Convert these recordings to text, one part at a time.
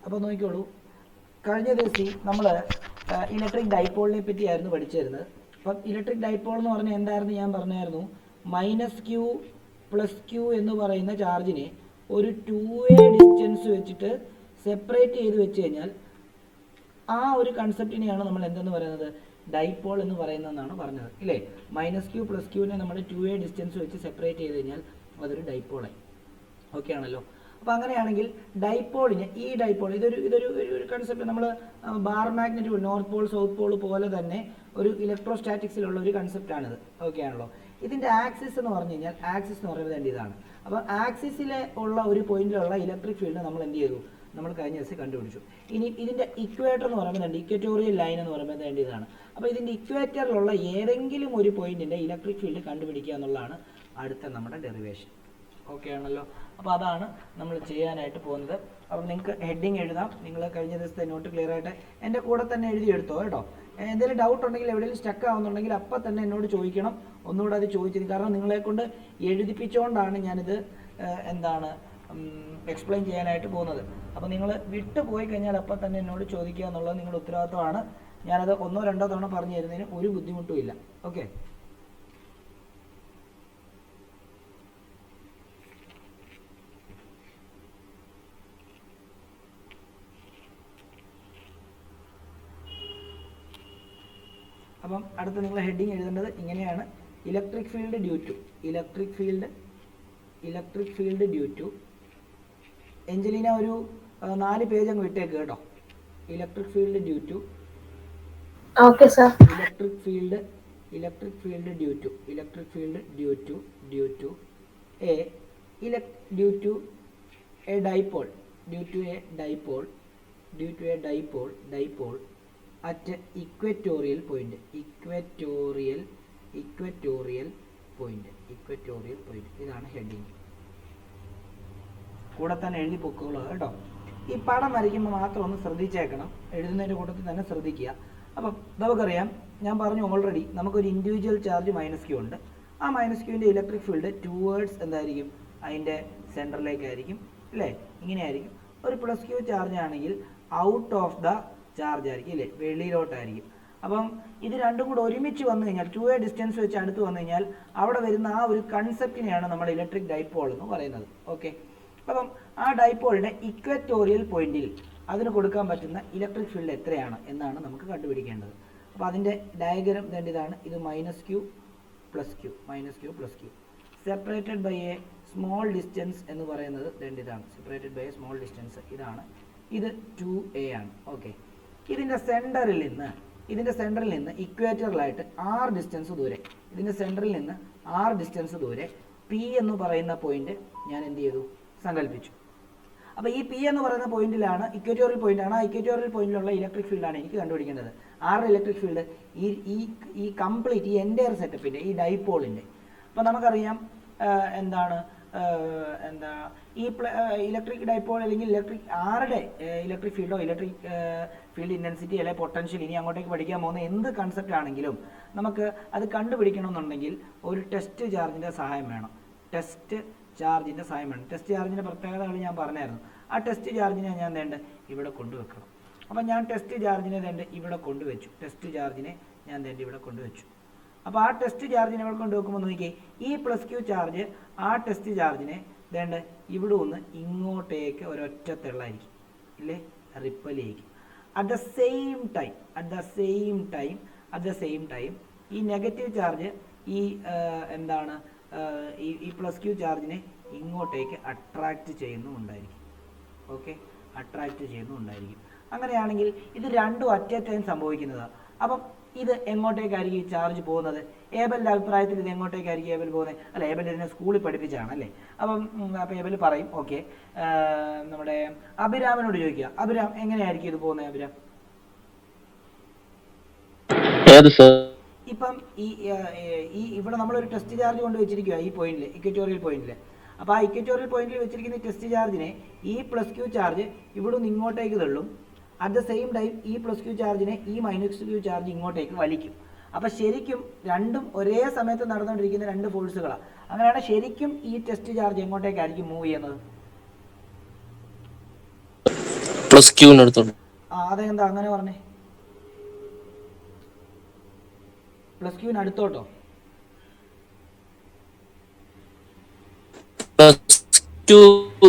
അപ്പോൾ നോക്കിക്കോളൂ, കഴിഞ്ഞ ദിവസം നമ്മൾ ഇലക്ട്രിക് ഡൈപോളിനെ പറ്റിയായിരുന്നു പഠിച്ചിരുന്നത്. അപ്പം ഇലക്ട്രിക് ഡൈപോൾ എന്ന് പറഞ്ഞാൽ എന്തായിരുന്നു ഞാൻ പറഞ്ഞായിരുന്നു, -q + q എന്ന് പറയുന്ന ചാർജിനെ ഒരു 2a ഡിസ്റ്റൻസ് വെച്ചിട്ട് സെപ്പറേറ്റ് ചെയ്ത് വെച്ച് കഴിഞ്ഞാൽ ആ ഒരു കൺസെപ്റ്റിനെയാണ് നമ്മൾ എന്തെന്ന് പറയുന്നത്, ഡൈപോൾ എന്ന് പറയുന്നതെന്നാണ് പറഞ്ഞത് ഇല്ലേ. -q + q നെ നമ്മൾ 2a ഡിസ്റ്റൻസ് വെച്ച് സെപ്പറേറ്റ് ചെയ്ത് കഴിഞ്ഞാൽ അതൊരു ഡൈപോളായി. ഓക്കെ ആണല്ലോ. അപ്പോൾ അങ്ങനെയാണെങ്കിൽ ഡൈപോളിന് ഈ ഡൈപോൾ ഇതൊരു കൺസെപ്റ്റ് നമ്മൾ bar magnet north Paul south Paul പോലെ തന്നെ ഒരു ഇലക്ട്രോസ്റ്റാറ്റിക്സിലുള്ള ഒരു കൺസെപ്റ്റാണിത്. ഓക്കെ ആണല്ലോ. ഇതിൻ്റെ ആക്സിസ് എന്ന് പറഞ്ഞു കഴിഞ്ഞാൽ ആക്സിസ് എന്ന് പറയുന്നത് ഇതാണ്. അപ്പോൾ ആക്സിസിലെ ഉള്ള ഒരു പോയിന്റിലുള്ള ഇലക്ട്രിക് ഫീൽഡ് നമ്മൾ എന്ത് ചെയ്തു, നമ്മൾ കഴിഞ്ഞ ദിവസം കണ്ടുപിടിച്ചു. ഇനി ഇതിൻ്റെ ഇക്വേറ്റർ എന്ന് പറയുന്നത് ഇക്വറ്റോറിയൽ ലൈൻ എന്ന് പറയുന്നത് ഇതാണ്. അപ്പോൾ ഇതിൻ്റെ ഇക്വേറ്ററിലുള്ള ഏതെങ്കിലും ഒരു പോയിന്റിൻ്റെ ഇലക്ട്രിക് ഫീൽഡ് കണ്ടുപിടിക്കുക എന്നുള്ളതാണ് അടുത്ത നമ്മുടെ ഡെറിവേഷൻ. ഓക്കെ ആണല്ലോ. അപ്പോൾ അതാണ് നമ്മൾ ചെയ്യാനായിട്ട് പോകുന്നത്. അപ്പം നിങ്ങൾക്ക് ഹെഡിങ് എഴുതാം. നിങ്ങൾ കഴിഞ്ഞ ദിവസത്തെ നോട്ട് ക്ലിയർ ആയിട്ട് എൻ്റെ കൂടെ തന്നെ എഴുതിയെടുത്തോ കേട്ടോ. എന്തെങ്കിലും ഡൗട്ട് ഉണ്ടെങ്കിൽ എവിടെയെങ്കിലും സ്റ്റക്ക് ആവുന്നുണ്ടെങ്കിൽ അപ്പം തന്നെ എന്നോട് ചോദിക്കണം. ഒന്നുകൂടെ അത് ചോദിച്ചത്, കാരണം നിങ്ങളെക്കൊണ്ട് എഴുതിപ്പിച്ചുകൊണ്ടാണ് ഞാനിത് എക്സ്പ്ലെയിൻ ചെയ്യാനായിട്ട് പോകുന്നത്. അപ്പോൾ നിങ്ങൾ വിട്ടു പോയി കഴിഞ്ഞാൽ അപ്പം തന്നെ എന്നോട് ചോദിക്കുക എന്നുള്ളത് നിങ്ങളുടെ ഉത്തരവാദിത്തമാണ്. ഞാനത് 1-2 തവണ പറഞ്ഞു തരുന്നതിന് ഒരു ബുദ്ധിമുട്ടും ഇല്ല. ഓക്കെ. അപ്പം അടുത്ത നിങ്ങൾ ഹെഡിങ് എഴുതേണ്ടത് ഇങ്ങനെയാണ്, ഇലക്ട്രിക് ഫീൽഡ് ഡ്യൂ ടു എഞ്ചലീന ഒരു 4 പേജ് അങ്ങ് വിട്ടേക്ക് കേട്ടോ. Electric field due to dipole at equatorial point. ഇതാണ് ഹെഡിങ്. കൂടെ തന്നെ എഴുതി പൊക്കോളൂ കേട്ടോ. ഈ പടം വരയ്ക്കുമ്പോൾ മാത്രം ഒന്ന് ശ്രദ്ധിച്ചേക്കണം, എഴുതുന്നതിൻ്റെ കൂട്ടത്തിൽ തന്നെ ശ്രദ്ധിക്കുക. അപ്പം നമുക്കറിയാം, ഞാൻ പറഞ്ഞു ഓൾറെഡി, നമുക്കൊരു ഇൻഡിവിജ്വൽ ചാർജ് -q ഉണ്ട്. ആ -qൻ്റെ ഇലക്ട്രിക് ഫീൽഡ് ടുവേർഡ്സ് എന്തായിരിക്കും, അതിൻ്റെ സെൻറ്ററിലേക്കായിരിക്കും അല്ലേ, ഇങ്ങനെയായിരിക്കും. ഒരു +q ചാർജ് ആണെങ്കിൽ ഔട്ട് ഓഫ് ദ ചാർജ് ആയിരിക്കും അല്ലേ, വെളിയിലോട്ടായിരിക്കും. അപ്പം ഇത് രണ്ടും കൂടെ ഒരുമിച്ച് വന്നു കഴിഞ്ഞാൽ 2a ഡിസ്റ്റൻസ് വെച്ച് അടുത്ത് വന്നു കഴിഞ്ഞാൽ അവിടെ വരുന്ന ആ ഒരു കൺസെപ്റ്റിനെയാണ് നമ്മൾ ഇലക്ട്രിക് ഡൈപോൾ എന്ന് പറയുന്നത്. ഓക്കെ. അപ്പം ആ ഡൈപോളിൻ്റെ ഇക്വറ്റോറിയൽ പോയിന്റിൽ അതിന് കൊടുക്കാൻ പറ്റുന്ന ഇലക്ട്രിക് ഫീൽഡ് എത്രയാണ് എന്നാണ് നമുക്ക് കണ്ടുപിടിക്കേണ്ടത്. അപ്പോൾ അതിൻ്റെ ഡയഗ്രം ഇതാണ്. ഇത് -q + q separated by a small distance എന്ന് പറയുന്നത് ഇതാണ്. Separated by a small distance ഇതാണ്. ഇത് 2a ആണ്. ഓക്കെ. ഇതിൻ്റെ സെൻറ്ററിൽ നിന്ന് ഇക്വേറ്ററിലായിട്ട് r ഡിസ്റ്റൻസ് ദൂരെ P എന്ന് പറയുന്ന പോയിന്റ് ഞാൻ എന്ത് ചെയ്തു, സങ്കല്പിച്ചു. അപ്പോൾ ഈ P എന്ന് പറയുന്ന പോയിന്റിലാണ് ഇക്വറ്റോറിയൽ പോയിന്റാണ്. ആ ഇക്വറ്റോറിയൽ പോയിന്റിലുള്ള ഇലക്ട്രിക് ഫീൽഡാണ് എനിക്ക് കണ്ടുപിടിക്കേണ്ടത്. ആരുടെ ഇലക്ട്രിക് ഫീൽഡ്, ഈ കംപ്ലീറ്റ് ഈ എൻ്റയർ സെറ്റപ്പിൻ്റെ, ഈ ഡൈപോളിൻ്റെ. അപ്പോൾ നമുക്കറിയാം ഈ ഇലക്ട്രിക് ഡൈപോൾ അല്ലെങ്കിൽ ആരുടെ ഇലക്ട്രിക് ഫീൽഡോ ഇലക്ട്രിക് ഫീൽഡ് ഇൻറ്റൻസിറ്റി അല്ലെങ്കിൽ പൊട്ടൻഷ്യൽ, ഇനി അങ്ങോട്ടേക്ക് പഠിക്കാൻ പോകുന്ന എന്ത് കൺസെപ്റ്റ് ആണെങ്കിലും നമുക്ക് അത് കണ്ടുപിടിക്കണമെന്നുണ്ടെങ്കിൽ ഒരു ടെസ്റ്റ് ചാർജിൻ്റെ സഹായം വേണം. ടെസ്റ്റ് ചാർജിൻ്റെ പ്രത്യേകതകൾ ഞാൻ പറഞ്ഞായിരുന്നു. ആ ടെസ്റ്റ് ചാർജിനെ ഞാൻ ഇവിടെ കൊണ്ടുവെക്കണം. അപ്പം ഞാൻ ടെസ്റ്റ് ചാർജിനെ ഇവിടെ കൊണ്ടുവച്ചു. അപ്പോൾ ആ ടെസ്റ്റ് ചാർജിനെ ഇവിടെ കൊണ്ടുവെക്കുമ്പോൾ നോക്കിയേ, ഈ +q ചാർജ് ആ ടെസ്റ്റ് ചാർജിനെ ഇവിടെ ഒന്ന് ഇങ്ങോട്ടേക്ക് ഒരൊറ്റ തെള്ളായിരിക്കും ഇല്ലേ, റിപ്പലായിരിക്കും. അറ്റ് ദ സെയിം ടൈം ഈ നെഗറ്റീവ് ചാർജ് ഈ +q ചാർജിനെ ഇങ്ങോട്ടേക്ക് അട്രാക്റ്റ് ചെയ്യുന്നുണ്ടായിരിക്കും. ഓക്കെ, അങ്ങനെയാണെങ്കിൽ ഇത് രണ്ടും അറ്റ് എ ടൈം സംഭവിക്കുന്നതാണ്. അപ്പം ഇത് എങ്ങോട്ടേക്കായിരിക്കും ഈ ചാർജ് പോകുന്നത്? ഏബലിൻ്റെ അഭിപ്രായത്തിൽ ഇത് എങ്ങോട്ടേക്കായിരിക്കും പോകുന്നത്? അല്ല, ഏബൽ ഇതിനെ സ്കൂളിൽ പഠിപ്പിച്ചാണ് അല്ലേ. അപ്പോൾ ഏബൽ പറയും, ഓക്കെ, നമ്മുടെ അഭിരാമിനോട് ചോദിക്കുക, അഭിരാം എങ്ങനെയായിരിക്കും ഇത് പോകുന്നത്? അഭിരാം, ഇപ്പം ഇവിടെ നമ്മളൊരു ടെസ്റ്റ് ചാർജ് കൊണ്ട് വെച്ചിരിക്കുക ഈ പോയിന്റിൽ, ഇക്വറ്റോറിയൽ പോയിന്റിൽ. അപ്പോൾ ആ ഇക്വറ്റോറിയൽ പോയിന്റിൽ വെച്ചിരിക്കുന്ന ടെസ്റ്റ് ചാർജിനെ ഈ +q ചാർജ് ഇവിടെ നിന്ന് ഇങ്ങോട്ടേക്ക് തള്ളും. അറ്റ് ദ സെയിം ടൈം ഈ +q ചാർജിനെ ഈ -q ചാർജ് ഇങ്ങോട്ടേക്ക് വലിക്കും. അപ്പോൾ ശരിക്കും രണ്ടും ഒരേ സമയത്ത് നടന്നുകൊണ്ടിരിക്കുന്ന രണ്ട് ഫോഴ്സുകളാണ്. അങ്ങനെയാണ് ശരിക്കും ഈ ടെസ്റ്റ് ചാർജ് എങ്ങോട്ടേക്കായിരിക്കും മൂവ് ചെയ്യുന്നത്? പ്ലസ് ക്യൂവിന് എടുത്തോളൂ. അതെന്താ അങ്ങനെ പറഞ്ഞേ? പ്ലസ് ക്യൂവിന് അടുത്തോട്ടോ?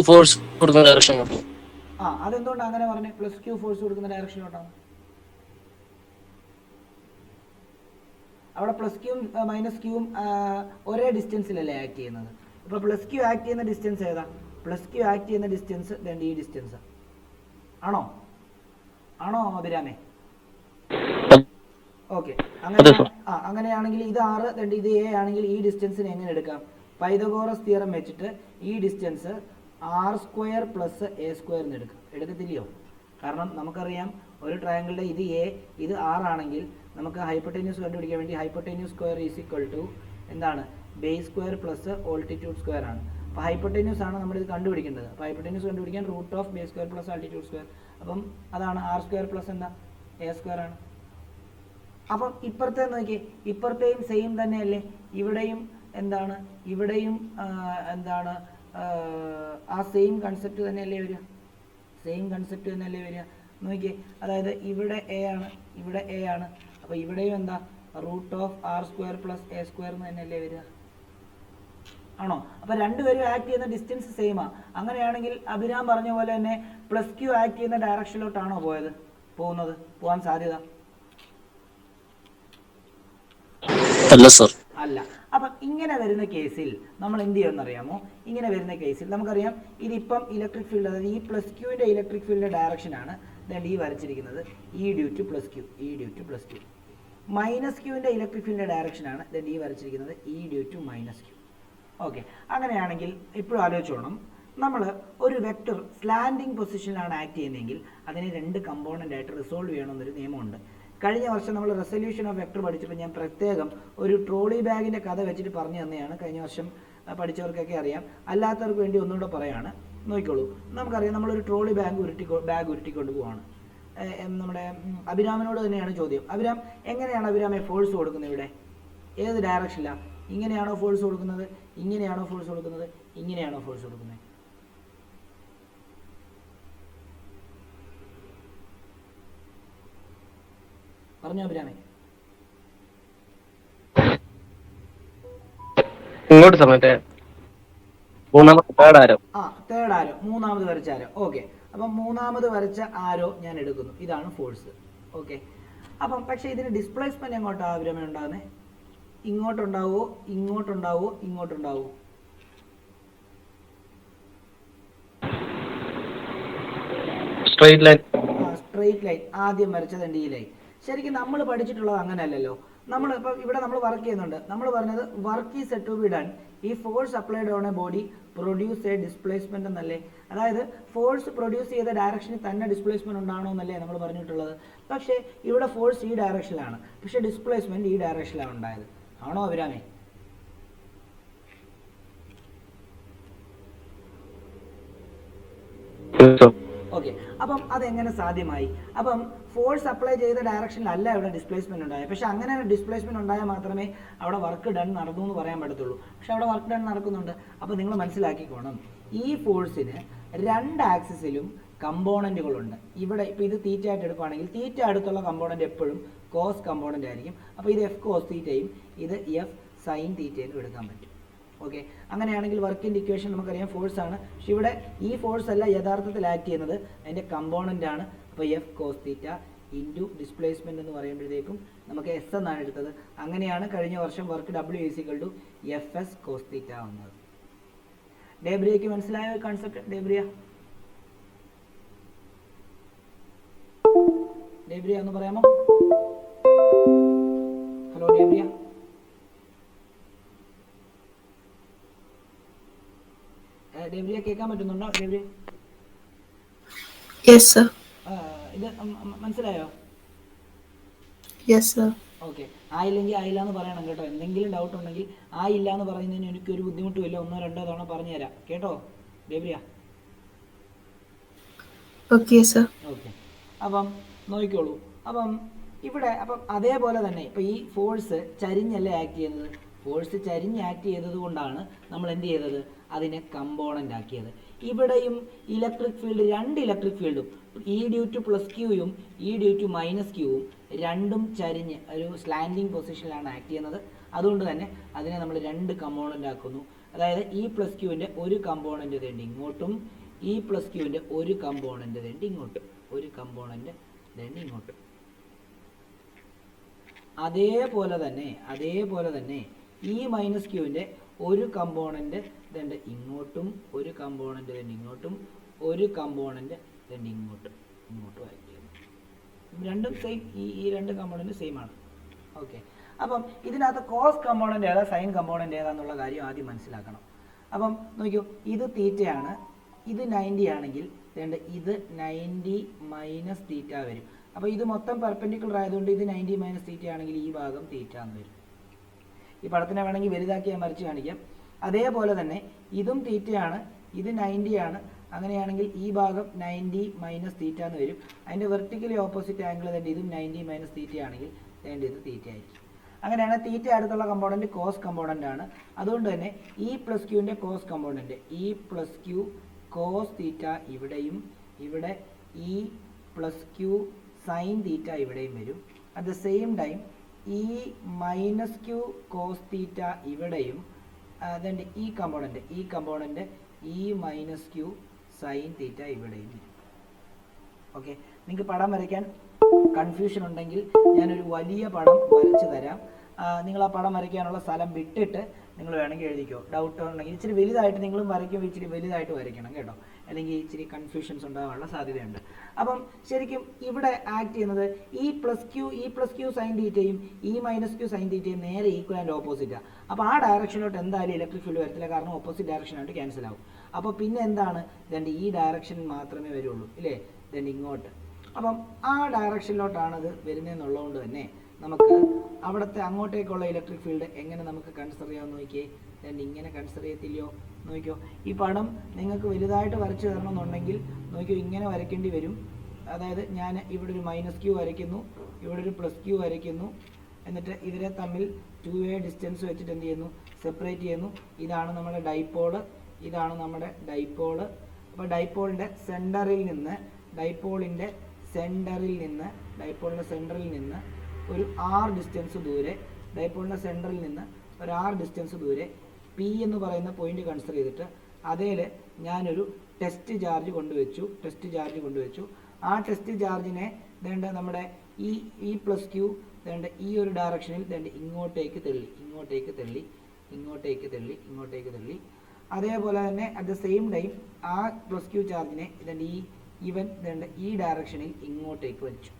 ഫോഴ്സ് കൊടുക്കുന്ന ഡയറക്ഷൻ. അതെന്തുകൊണ്ടാണ് അങ്ങനെ പറഞ്ഞേ? പ്ലസ് ക്യൂ ഫോഴ്സ് കൊടുക്കുന്ന ഡയറക്ഷനിലോട്ടാണ്. അവിടെ പ്ലസ് ക്യൂവും മൈനസ് ക്യൂവും ഒരേ ഡിസ്റ്റൻസിലല്ലേ ആക്ട് ചെയ്യുന്നത്. അപ്പോൾ പ്ലസ് ക്യൂ ആക്ട് ചെയ്യുന്ന ഡിസ്റ്റൻസ് ഏതാ? പ്ലസ് ക്യൂ ആക്ട് ചെയ്യുന്ന ഡിസ്റ്റൻസ് രണ്ട് ഈ ഡിസ്റ്റൻസ് ആണോ? അഭിരാമേ? ഓക്കെ, അങ്ങനെയാണെങ്കിൽ ഇത് 6, രണ്ട് ഇത് എ ആണെങ്കിൽ ഈ ഡിസ്റ്റൻസിന് എങ്ങനെ എടുക്കാം? പൈതഗോറസ് തിയറം വെച്ചിട്ട് ഈ ഡിസ്റ്റൻസ് r² പ്ലസ് a² എന്ന് എടുക്കത്തില്ലയോ? കാരണം നമുക്കറിയാം ഒരു ട്രയാങ്കിളുടെ ഇത് എ ഇത് r ആണെങ്കിൽ നമുക്ക് ഹൈപ്പോട്ടന്യൂസ് കണ്ടുപിടിക്കാൻ വേണ്ടി hypotenuse square is equal to എന്താണ്? Base square plus altitude square ആണ്. അപ്പോൾ ഹൈപ്പോട്ടന്യൂസ് ആണ് നമ്മളിത് കണ്ടുപിടിക്കേണ്ടത്. അപ്പോൾ ഹൈപ്പോട്ടന്യൂസ് കണ്ടുപിടിക്കാൻ root of base square plus altitude square. അപ്പം അതാണ് r² പ്ലസ് എന്താ? a² ആണ്. അപ്പം ഇപ്പുറത്തെ നോക്കിയേ, ഇപ്പുറത്തെയും സെയിം തന്നെയല്ലേ? ഇവിടെയും എന്താണ്? ഇവിടെയും എന്താണ്? ആ സെയിം കൺസെപ്റ്റ് തന്നെയല്ലേ വരിക? സെയിം കൺസെപ്റ്റ് തന്നെയല്ലേ വരിക? നോക്കിയേ, അതായത് ഇവിടെ എ ആണ്, ഇവിടെ എ ആണ്. അപ്പോൾ ഇവിടെയും എന്താ? Root of r² plus a² എന്ന് തന്നെയല്ലേ വരിക? ആണോ? അപ്പോൾ രണ്ടുപേരും ആക്ട് ചെയ്യുന്ന ഡിസ്റ്റൻസ് സെയിമാ. അങ്ങനെയാണെങ്കിൽ അഭിരാം പറഞ്ഞ പോലെ തന്നെ പ്ലസ് ക്യൂ ആക്ട് ചെയ്യുന്ന ഡയറക്ഷനിലോട്ടാണോ പോകാൻ സാധ്യത? അല്ല. അപ്പം ഇങ്ങനെ വരുന്ന കേസിൽ നമ്മൾ എന്ത് ചെയ്യുമെന്നറിയാമോ? ഇങ്ങനെ വരുന്ന കേസിൽ നമുക്കറിയാം ഇതിപ്പം ഇലക്ട്രിക് ഫീൽഡ്, അതായത് ഈ പ്ലസ് ക്യൂവിൻ്റെ ഇലക്ട്രിക് ഫീൽഡിൻ്റെ ഡയറക്ഷനാണ് ഈ വരച്ചിരിക്കുന്നത് E due to plus Q. Minus ക്യൂവിൻ്റെ ഇലക്ട്രിക് ഫീൽഡിൻ്റെ ഡയറക്ഷനാണ് ഈ വരച്ചിരിക്കുന്നത് E due to minus Q. Okay, അങ്ങനെയാണെങ്കിൽ ഇപ്പോഴും ആലോചിച്ചോണം, നമ്മൾ ഒരു വെക്ടർ സ്ലാൻഡിങ് പൊസിഷനിലാണ് ആക്ട് ചെയ്യുന്നതെങ്കിൽ അതിനെ 2 കമ്പോണൻ്റ് ആയിട്ട് റിസോൾവ് ചെയ്യണമെന്നൊരു നിയമമുണ്ട്. കഴിഞ്ഞ വർഷം നമ്മൾ റെസൊല്യൂഷൻ ഓഫ് വെക്ടർ പഠിച്ചപ്പോൾ ഞാൻ പ്രത്യേകം ഒരു ട്രോളി ബാഗിൻ്റെ കഥ വെച്ചിട്ട് പറഞ്ഞു തന്നെയാണ്. കഴിഞ്ഞ വർഷം പഠിച്ചവർക്കൊക്കെ അറിയാം, അല്ലാത്തവർക്ക് വേണ്ടി ഒന്നുകൂടെ പറയാണ്. നോക്കിക്കോളൂ, നമുക്കറിയാം നമ്മളൊരു ട്രോളി ബാഗ് ഉരുട്ടിക്കൊണ്ട് പോവാണ്. നമ്മുടെ അഭിരാമിനോട് തന്നെയാണ് ചോദ്യം. അഭിരാം, എങ്ങനെയാണ് അഭിരാമെ ഫോഴ്സ് കൊടുക്കുന്നത്? ഇവിടെ ഏത് ഡയറക്ഷനിലാണ്? ഇങ്ങനെയാണോ ഫോഴ്സ് കൊടുക്കുന്നത്? ഇങ്ങനെയാണോ ഫോഴ്സ് കൊടുക്കുന്നത്? ഇങ്ങനെയാണോ ഫോഴ്സ് കൊടുക്കുന്നത്? പറഞ്ഞോ അഭിരാമേ. തേർഡ് ആരോ, മൂന്നാമത് വരച്ച ആരോ. ഓക്കെ, അപ്പം മൂന്നാമത് വരച്ച ആരോ ഞാൻ എടുക്കുന്നു. ഇതാണ് ഫോഴ്സ്. ഓക്കെ, അപ്പം പക്ഷേ ഇതിന് ഡിസ്പ്ലേസ്മെന്റ് എങ്ങോട്ടാണ് അഭിരാമേ ഉണ്ടാകുന്നത്? ഇങ്ങോട്ടുണ്ടാവോ, ഇങ്ങോട്ടുണ്ടാവോ, ഇങ്ങോട്ടുണ്ടാവോ? Straight line. ആദ്യം വരച്ചത് ഈ ലൈൻ. ശരിക്കും നമ്മൾ പഠിച്ചിട്ടുള്ളത് അങ്ങനെയല്ലല്ലോ. നമ്മൾ ഇപ്പം ഇവിടെ നമ്മൾ വർക്ക് ചെയ്യുന്നുണ്ട്. നമ്മൾ പറഞ്ഞത് work is said to be done ഈ force applied on a body produce a displacement എന്നല്ലേ? അതായത് ഫോഴ്സ് പ്രൊഡ്യൂസ് ചെയ്ത ഡയറക്ഷനിൽ തന്നെ ഡിസ്പ്ലേസ്മെന്റ് ഉണ്ടാണോ എന്നല്ലേ നമ്മൾ പറഞ്ഞിട്ടുള്ളത്. പക്ഷേ ഇവിടെ ഫോഴ്സ് ഈ ഡയറക്ഷനിലാണ്, പക്ഷേ ഡിസ്പ്ലേസ്മെന്റ് ഈ ഡയറക്ഷനിലാണ് ഉണ്ടായത്. ആണോ അഭിരാമേ? ഓക്കെ, അപ്പം അതെങ്ങനെ സാധ്യമായി? അപ്പം ഫോഴ്സ് അപ്ലൈ ചെയ്ത ഡയറക്ഷനിലല്ല ഇവിടെ ഡിസ്പ്ലേസ്മെന്റ് ഉണ്ടായത്. പക്ഷെ അങ്ങനെ ഡിസ്പ്ലേസ്മെന്റ് ഉണ്ടായാൽ മാത്രമേ അവിടെ വർക്ക് ഡൺ നടന്നു എന്ന് പറയാൻ പറ്റത്തുള്ളൂ. പക്ഷെ അവിടെ വർക്ക് ഡൺ നടക്കുന്നുണ്ട്. അപ്പോൾ നിങ്ങൾ മനസ്സിലാക്കിക്കോണം, ഈ ഫോഴ്സിന് 2 ആക്സിസിലും കമ്പോണന്റുകളുണ്ട്. ഇവിടെ ഇപ്പോൾ ഇത് തീറ്റ ആയിട്ട് എടുക്കുകയാണെങ്കിൽ തീറ്റ അടുത്തുള്ള കമ്പോണന്റ് എപ്പോഴും കോസ് കമ്പോണന്റ് ആയിരിക്കും. അപ്പോൾ ഇത് എഫ് കോസ് തീറ്റയും ഇത് എഫ് സൈൻ തീറ്റയും എടുക്കാൻ പറ്റും. ഓക്കെ, അങ്ങനെയാണെങ്കിൽ വർക്കിൻ്റെ ഇക്വേഷൻ നമുക്കറിയാം ഫോഴ്സ് ആണ്. പക്ഷെ ഇവിടെ ഈ ഫോഴ്സ് അല്ല യഥാർത്ഥത്തിൽ ആക്ട് ചെയ്യുന്നത്, അതിൻ്റെ കമ്പോണൻ്റ് ആണ്. അപ്പോൾ F cos theta into displacement എന്ന് പറയുമ്പോഴത്തേക്കും നമുക്ക് എസ് എന്നാണ് എടുത്തത്. അങ്ങനെയാണ് കഴിഞ്ഞ വർഷം work W is equal to F S cos theta വന്നത്. ഡേബ്രിയയ്ക്ക് മനസ്സിലായ കൺസെപ്റ്റ്? ഡേബ്രിയ ഒന്ന് പറയാമോ? ഹലോ ഡേബ്രിയ. ഡേബ്രിയ കേൾക്കാൻ പറ്റുന്നുണ്ടോ? ഡേബ്രിയ, യെസ് സർ. ഇത് മനസ്സിലായോ? Yes sir. ഓക്കെ, ആയില്ലെങ്കിൽ ആയില്ല എന്ന് പറയണം കേട്ടോ. എന്തെങ്കിലും ഡൗട്ട് ഉണ്ടെങ്കിൽ ആയില്ല എന്ന് പറയുന്നതിന് എനിക്കൊരു ബുദ്ധിമുട്ടുമില്ല, 1-2 തവണ പറഞ്ഞു തരാം കേട്ടോ ഡേബ്രിയ. Okay sir. ഓക്കെ, അപ്പം നോക്കിക്കോളൂ. അപ്പം ഇവിടെ അപ്പം അതേപോലെ തന്നെ ഇപ്പം ഈ ഫോഴ്സ് ചരിഞ്ഞല്ലേ ആക്ട് ചെയ്യുന്നത്. ഫോഴ്സ് ചരിഞ്ഞ് ആക്ട് ചെയ്തത് കൊണ്ടാണ് നമ്മൾ എന്ത് ചെയ്തത്? അതിനെ കമ്പോണൻ്റ് ആക്കിയത്. ഇവിടെയും ഇലക്ട്രിക് ഫീൽഡ്, 2 ഇലക്ട്രിക് ഫീൽഡും ഇ ഡ്യൂ ടു പ്ലസ് ക്യൂയും ഇ ഡ്യൂ ടു മൈനസ് ക്യൂവും രണ്ടും ചരിഞ്ഞ് ഒരു സ്ലാൻഡിങ് പൊസിഷനിലാണ് ആക്ട് ചെയ്യുന്നത്. അതുകൊണ്ട് തന്നെ അതിനെ നമ്മൾ രണ്ട് കമ്പോണൻ്റ് ആക്കുന്നു. അതായത് ഇ പ്ലസ് ക്യൂവിൻ്റെ ഒരു കമ്പോണൻ്റ് വേണ്ടി ഇങ്ങോട്ടും ഇ പ്ലസ് ക്യൂവിൻ്റെ ഒരു കമ്പോണൻ്റ് വേണ്ടി ഇങ്ങോട്ടും അതേപോലെ തന്നെ ഇ മൈനസ് ക്യൂവിൻ്റെ ഒരു കമ്പോണൻ്റ് ഇതുണ്ട് ഇങ്ങോട്ടും ഒരു കമ്പോണൻ്റ് വേണ്ടി ഇങ്ങോട്ടും ഒരു കമ്പോണൻ്റ് വേണ്ടി ഇങ്ങോട്ടും ആക്ട് ചെയ്യുന്നു. രണ്ടും സെയിം, ഈ രണ്ട് കമ്പോണൻ്റ് സെയിം ആണ്. ഓക്കെ, അപ്പം ഇതിനകത്ത് കോസ് കമ്പോണൻ്റ് ഏതാ സൈൻ കമ്പോണൻ്റ് ഏതാന്നുള്ള കാര്യം ആദ്യം മനസ്സിലാക്കണം. അപ്പം നോക്കൂ, ഇത് തീറ്റയാണ്, ഇത് 90 ആണെങ്കിൽ ഇത് 90 മൈനസ് തീറ്റ വരും. അപ്പോൾ ഇത് മൊത്തം പെർപെൻഡിക്കുലർ ആയതുകൊണ്ട് ഇത് 90 മൈനസ് തീറ്റ ആണെങ്കിൽ ഈ ഭാഗം തീറ്റ എന്ന് വരും. ഈ പടത്തിനെ വേണമെങ്കിൽ വലുതാക്കി ഞാൻ വരച്ച് കാണിക്കാം. അതേപോലെ തന്നെ ഇതും തീറ്റയാണ്, ഇത് 90 ആണ്, അങ്ങനെയാണെങ്കിൽ ഈ ഭാഗം 90 മൈനസ് തീറ്റ എന്ന് വരും. അതിൻ്റെ വെർട്ടിക്കലി ഓപ്പോസിറ്റ് ആംഗിൾ തന്നെ ഇതും 90 മൈനസ് തീറ്റ ആണെങ്കിൽ ഇത് തീറ്റ ആയിരിക്കും. അങ്ങനെയാണ് തീറ്റ അടുത്തുള്ള കമ്പോണൻറ്റ് കോസ് കമ്പോണൻ്റ് ആണ്. അതുകൊണ്ട് തന്നെ ഇ പ്ലസ് ക്യൂവിൻ്റെ cos component E plus Q cos theta ഇവിടെയും ഇവിടെ E plus Q sine theta ഇവിടെയും വരും. At the same time E minus Q cos theta ഇവിടെയും അതുകൊണ്ട് ഈ component E minus Q sine theta ഇവിടെയും വരും. ഓക്കെ, നിങ്ങൾക്ക് പടം വരയ്ക്കാൻ കൺഫ്യൂഷൻ ഉണ്ടെങ്കിൽ ഞാനൊരു വലിയ പടം വരച്ച് തരാം. നിങ്ങൾ ആ പടം വരയ്ക്കാനുള്ള സ്ഥലം വിട്ടിട്ട് നിങ്ങൾ വേണമെങ്കിൽ എഴുതിക്കോ. ഡൗട്ട് ഉണ്ടെങ്കിൽ ഇച്ചിരി വലുതായിട്ട് നിങ്ങളും വരയ്ക്കുമ്പോൾ ഇച്ചിരി വലുതായിട്ട് വരയ്ക്കണം കേട്ടോ, അല്ലെങ്കിൽ ഇച്ചിരി കൺഫ്യൂഷൻസ് ഉണ്ടാകാനുള്ള സാധ്യതയുണ്ട്. അപ്പം ശരിക്കും ഇവിടെ ആക്ട് ചെയ്യുന്നത് ഇ പ്ലസ് ക്യൂ സൈൻ തീറ്റയും ഇ മൈനസ് ക്യൂ സൈൻ തീറ്റയും നേരെ ഈക്വൽ ആൻഡ് ഓപ്പോസിറ്റാണ്. അപ്പോൾ ആ ഡയറക്ഷനിലോട്ട് എന്തായാലും ഇലക്ട്രിക് ഫീൽഡ് വരത്തില്ല, കാരണം ഓപ്പോസിറ്റ് ഡയറക്ഷനായിട്ട് ക്യാൻസൽ ആവും. അപ്പോൾ പിന്നെ എന്താണ് ഈ ഡയറക്ഷൻ മാത്രമേ വരുള്ളൂ ഇല്ലേ, ഇങ്ങോട്ട്. അപ്പം ആ ഡയറക്ഷനിലോട്ടാണ് ഇത് വരുന്നതെന്നുള്ളതുകൊണ്ട് തന്നെ നമുക്ക് അവിടുത്തെ അങ്ങോട്ടേക്കുള്ള ഇലക്ട്രിക് ഫീൽഡ് എങ്ങനെ നമുക്ക് കൺസിഡർ ചെയ്യാമെന്ന് നോക്കിയേ. ഇങ്ങനെ കൺസിഡർ ചെയ്യത്തില്ലയോ നോക്കിയോ. ഈ പടം നിങ്ങൾക്ക് വലുതായിട്ട് വരച്ച് തരണമെന്നുണ്ടെങ്കിൽ നോക്കിയോ, ഇങ്ങനെ വരയ്ക്കേണ്ടി വരും. അതായത് ഞാൻ ഇവിടെ ഒരു മൈനസ് ക്യൂ വരയ്ക്കുന്നു, ഇവിടെ ഒരു പ്ലസ് ക്യൂ വരയ്ക്കുന്നു, എന്നിട്ട് ഇതിനെ തമ്മിൽ 2a ഡിസ്റ്റൻസ് വെച്ചിട്ട് എന്ത് ചെയ്യുന്നു, സെപ്പറേറ്റ് ചെയ്യുന്നു. ഇതാണ് നമ്മുടെ ഡൈപോള്. അപ്പോൾ ഡൈപോളിൻ്റെ സെൻറ്ററിൽ നിന്ന് ഒരു r ഡിസ്റ്റൻസ് ദൂരെ പി എന്ന് പറയുന്ന പോയിന്റ് കൺസിഡർ ചെയ്തിട്ട് അതേൽ ഞാനൊരു ടെസ്റ്റ് ചാർജ് കൊണ്ടുവച്ചു. ആ ടെസ്റ്റ് ചാർജിനെ നമ്മുടെ ഈ പ്ലസ് ക്യൂ ഈ ഒരു ഡയറക്ഷനിൽ ഇങ്ങോട്ടേക്ക് തള്ളി. അതേപോലെ തന്നെ അറ്റ് ദ സെയിം ടൈം ആ പ്ലസ് ക്യൂ ചാർജിനെ ഈ ഡയറക്ഷനിൽ ഇങ്ങോട്ടേക്ക് വലിച്ചു.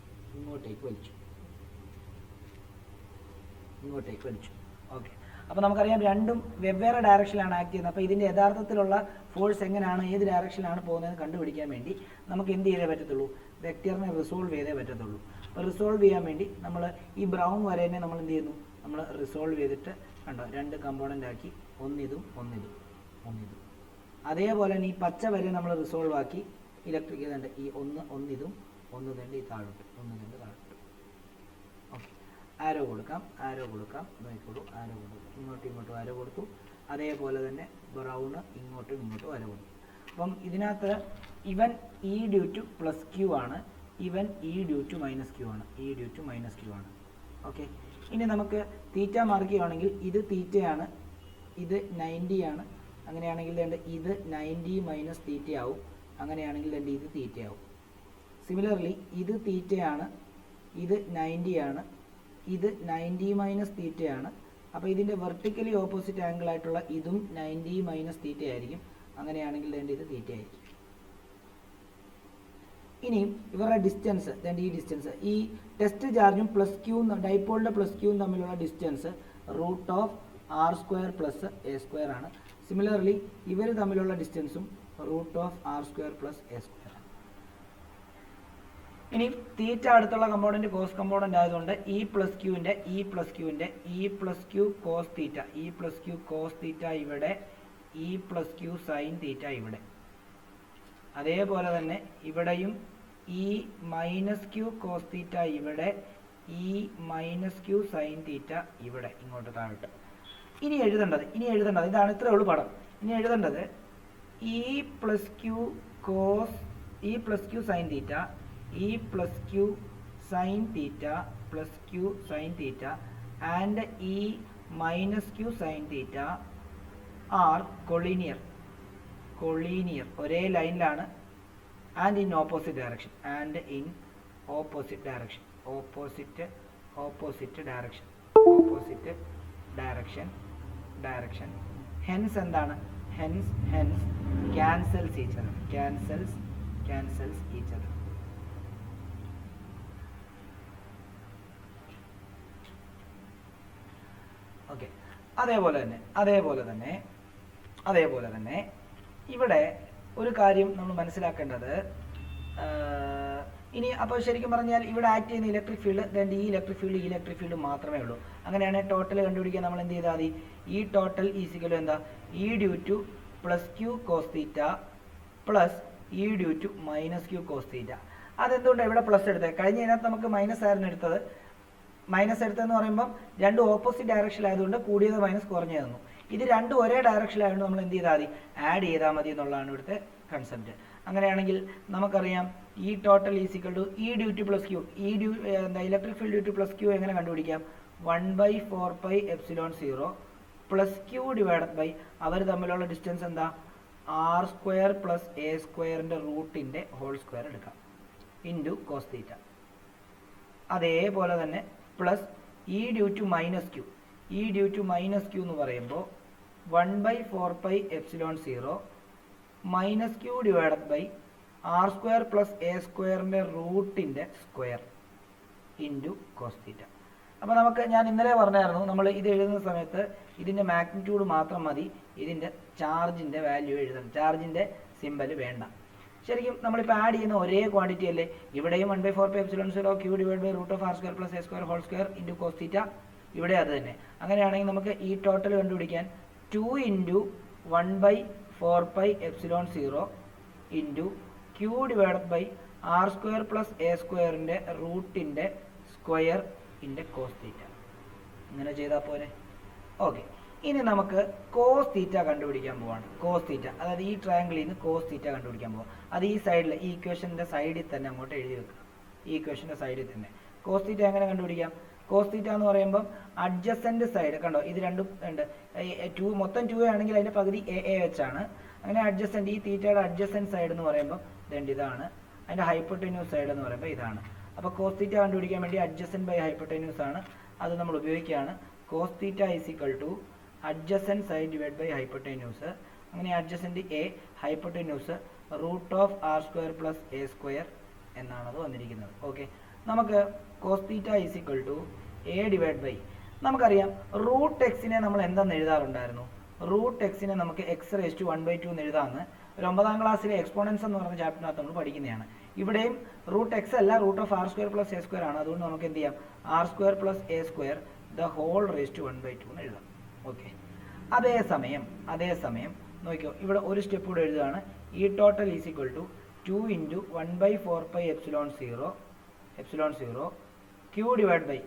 ഓക്കെ, അപ്പോൾ നമുക്കറിയാം രണ്ടും വെവ്വേറെ ഡയറക്ഷനിലാണ് ആക്ട് ചെയ്യുന്നത്. അപ്പോൾ ഇതിൻ്റെ യഥാർത്ഥത്തിലുള്ള ഫോഴ്സ് എങ്ങനെയാണ്, ഏത് ഡയറക്ഷനിലാണ് പോകുന്നതെന്ന് കണ്ടുപിടിക്കാൻ വേണ്ടി നമുക്ക് എന്ത് ചെയ്തേ പറ്റത്തുള്ളൂ, വെക്റ്ററിനെ റിസോൾവ് ചെയ്തേ പറ്റത്തുള്ളൂ. അപ്പോൾ റിസോൾവ് ചെയ്യാൻ വേണ്ടി നമ്മൾ ഈ ബ്രൗൺ വരേനെ നമ്മൾ എന്ത് ചെയ്യുന്നു, നമ്മൾ റിസോൾവ് ചെയ്തിട്ട് കണ്ടോ രണ്ട് കമ്പോണൻ്റ് ആക്കി, ഒന്നിതും. അതേപോലെ തന്നെ ഈ പച്ച വരെ നമ്മൾ റിസോൾവ് ആക്കി ഇലക്ട്രിക് ചെയ്തുണ്ട്. ഈ ഒന്നിതും ഈ താഴോട്ട്. ഓക്കെ, ആരോ കൊടുക്കാം, നോക്കിക്കോളൂ, ഇങ്ങോട്ടും ആരോ കൊടുത്തു. അതേപോലെ തന്നെ ബ്രൗണ് ഇങ്ങോട്ടും ആരോ കൊടുത്തു. അപ്പം ഇതിനകത്ത് ഇവൻ E due to plus Q ആണ്, ഇവൻ E due to minus Q ആണ്. ഓക്കെ, ഇനി നമുക്ക് തീറ്റ മാർക്ക് ചെയ്യുകയാണെങ്കിൽ ഇത് തീറ്റയാണ്, ഇത് 90 ആണ്. അങ്ങനെയാണെങ്കിൽ ഇത് 90 മൈനസ് തീറ്റയാവും. അങ്ങനെയാണെങ്കിൽ ഇത് തീറ്റയാവും. സിമിലർലി ഇത് തീറ്റയാണ്, ഇത് 90 ആണ്, ഇത് 90 മൈനസ് തീറ്റയാണ്. അപ്പോൾ ഇതിൻ്റെ വെർട്ടിക്കലി ഓപ്പോസിറ്റ് ആംഗിൾ ആയിട്ടുള്ള ഇതും 90 മൈനസ് തീറ്റ ആയിരിക്കും. അങ്ങനെയാണെങ്കിൽ ഇത് തീറ്റ ആയിരിക്കും. ഇനിയും ഇവരുടെ ഡിസ്റ്റൻസ് ഈ ഡിസ്റ്റൻസ്, ഈ ടെസ്റ്റ് ചാർജും പ്ലസ് ക്യൂവും ഡൈപോളിൻ്റെ പ്ലസ് ക്യൂവും തമ്മിലുള്ള ഡിസ്റ്റൻസ് √r² പ്ലസ് a² ആണ്. സിമിലർലി ഇവർ തമ്മിലുള്ള ഡിസ്റ്റൻസും √r² + a². ഇനി തീറ്റ അടുത്തുള്ള കമ്പോണൻറ്റ് കോസ് കമ്പോണൻ്റ് ആയതുകൊണ്ട് E plus Q cos theta ഇവിടെ, E plus Q sine theta ഇവിടെ. അതേപോലെ തന്നെ ഇവിടെയും E minus Q cos theta ഇവിടെ, E minus Q sine theta ഇവിടെ, ഇങ്ങോട്ട് താഴോട്ട്. ഇനി എഴുതേണ്ടത് ഇതാണ്, ഇത്രയേ ഉള്ളൂ പടം. ഇനി എഴുതേണ്ടത് E plus Q cos E plus Q sine theta, E plus Q sine theta plus Q sine theta and E minus Q sine theta are collinear ഒരേ ലൈനിലാണ് and in opposite direction direction hence എന്താണ് hence cancels each other okay. അതേപോലെ തന്നെ ഇവിടെ ഒരു കാര്യം നമ്മൾ മനസ്സിലാക്കേണ്ടത്, ഇനി അപ്പോൾ ശരിക്കും പറഞ്ഞാൽ ഇവിടെ ആക്ട് ചെയ്യുന്ന ഇലക്ട്രിക് ഫീൽഡ് ഈ ഇലക്ട്രിക് ഫീൽഡ് മാത്രമേ ഉള്ളൂ. അങ്ങനെയാണെങ്കിൽ ടോട്ടൽ കണ്ടുപിടിക്കാൻ നമ്മൾ എന്ത് ചെയ്താൽ മതി? ഈ ടോട്ടൽ ഈസിക്കൽ എന്താ? E due to plus Q cos theta plus E due to minus Q cos theta. അതെന്തുകൊണ്ടാണ് ഇവിടെ പ്ലസ് എടുത്തത്? കഴിഞ്ഞ ഇതിനകത്ത് നമുക്ക് മൈനസ് ആയിരുന്നു എടുത്തത്. മൈനസ് എടുത്തതെന്ന് പറയുമ്പം രണ്ടും ഓപ്പോസിറ്റ് ഡയറക്ഷനിലായതുകൊണ്ട് കൂടിയത് മൈനസ് കുറഞ്ഞു തന്നു. ഇത് രണ്ടും ഒരേ ഡയറക്ഷനിലായതുകൊണ്ട് നമ്മൾ എന്ത് ചെയ്താൽ മതി? ആഡ് ചെയ്താൽ മതി എന്നുള്ളതാണ് ഇവിടുത്തെ കൺസെപ്റ്റ്. അങ്ങനെയാണെങ്കിൽ നമുക്കറിയാം ഈ total is equal to E due to plus Q, electric field due to plus Q എങ്ങനെ കണ്ടുപിടിക്കാം? 1/4πε0 പ്ലസ് ക്യൂ ഡിവൈഡഡ് ബൈ അവർ തമ്മിലുള്ള ഡിസ്റ്റൻസ് എന്താ? r² പ്ലസ് a² റൂട്ടിൻ്റെ ഹോൾ സ്ക്വയർ എടുക്കാം ഇൻറ്റു കോസ് തീറ്റ. അതേപോലെ തന്നെ plus E due to minus Q എന്ന് പറയുമ്പോൾ 1/4πε0 minus Q divided by r² plus a² റൂട്ടിൻ്റെ സ്ക്വയർ ഇൻറ്റു കോസ് തീറ്റ. അപ്പോൾ ഞാൻ ഇന്നലെ പറഞ്ഞായിരുന്നു, നമ്മൾ ഇത് എഴുതുന്ന സമയത്ത് ഇതിൻ്റെ മാഗ്നിറ്റ്യൂഡ് മാത്രം മതി, ഇതിൻ്റെ ചാർജിൻ്റെ വാല്യൂ എഴുതണം, ചാർജിൻ്റെ സിമ്പൽ വേണ്ട. ശരിക്കും നമ്മളിപ്പോൾ ആഡ് ചെയ്യുന്ന ഒരേ ക്വാണ്ടിറ്റി അല്ലേ? ഇവിടെയും 1/4πε0 Q divide by root of r² plus a² whole square into cos theta, ഇവിടെ അത് തന്നെ. അങ്ങനെയാണെങ്കിൽ നമുക്ക് ഈ ടോട്ടൽ കണ്ടുപിടിക്കാൻ 2 into 1/4πε0 into Q divided by r² plus a² റൂട്ടിൻ്റെ സ്ക്വയർ ഇൻ്റെ കോസ് തീറ്റ. ഇങ്ങനെ ചെയ്താൽ പോലെ. ഓക്കെ, ഇനി നമുക്ക് കോസ് തീറ്റ കണ്ടുപിടിക്കാൻ പോവാണ്. കോസ് തീറ്റ, അതായത് ഈ ട്രയാങ്കിളിൽ നിന്ന് കോസ് തീറ്റ കണ്ടുപിടിക്കാൻ പോവാം. അത് ഈ സൈഡിൽ, ഈ ഇക്വേഷൻ്റെ സൈഡിൽ തന്നെ അങ്ങോട്ട് എഴുതി വെക്കുക. ഈ ഇക്വേഷൻ്റെ സൈഡിൽ തന്നെ കോസ് തീറ്റ എങ്ങനെ കണ്ടുപിടിക്കാം? കോസ് തീറ്റ എന്ന് പറയുമ്പം അഡ്ജസൻറ്റ് സൈഡ് കണ്ടോ, ഇത് രണ്ടും ഉണ്ട്. മൊത്തം 2 ആണെങ്കിൽ അതിൻ്റെ പകുതി എ വെച്ചാണ്. അങ്ങനെ അഡ്ജസൻറ്റ്, ഈ തീറ്റയുടെ അഡ്ജസൻറ്റ് സൈഡ് എന്ന് പറയുമ്പം ഇതാണ്, അതിൻ്റെ ഹൈപ്പോട്ടന്യൂസ് സൈഡ് എന്ന് പറയുമ്പോൾ ഇതാണ്. അപ്പോൾ കോസ് തീറ്റ കണ്ടുപിടിക്കാൻ വേണ്ടി അഡ്ജസൻറ്റ് ബൈ ഹൈപ്പോട്ടന്യൂസ് ആണ്, അത് നമ്മൾ ഉപയോഗിക്കുകയാണ്. Cos theta is equal to adjacent side divide by hypotenuse. അങ്ങനെ adjacent A, hypotenuse root of r² plus a² എന്നാണത് വന്നിരിക്കുന്നത്. ഓക്കെ, നമുക്ക് cos theta is equal to A divide by, നമുക്കറിയാം റൂട്ട് എക്സിനെ നമ്മൾ എന്താണെന്ന് എഴുതാറുണ്ടായിരുന്നു? റൂട്ട് എക്സിനെ നമുക്ക് x⁻² എന്ന് എഴുതാമെന്ന് ഒരു 9ാം ക്ലാസ്സിലെ എക്സ്പോണൻസ് എന്ന് പറഞ്ഞ ചാപ്റ്ററിനകത്ത് നമ്മൾ പഠിക്കുന്നതാണ്. ഇവിടെയും റൂട്ട് എക്സ് അല്ല, root of r² plus a² ആണ്. അതുകൊണ്ട് നമുക്ക് എന്ത് ചെയ്യാം? r² plus a² the whole raise to 1/2 എന്ന് എഴുതാം. ഓക്കെ, അതേസമയം നോക്കിയോ, ഇവിടെ ഒരു സ്റ്റെപ്പ് കൂടെ എഴുതുകയാണ്. ഈ total is equal to 2 into 1/4πε0 Q divide by,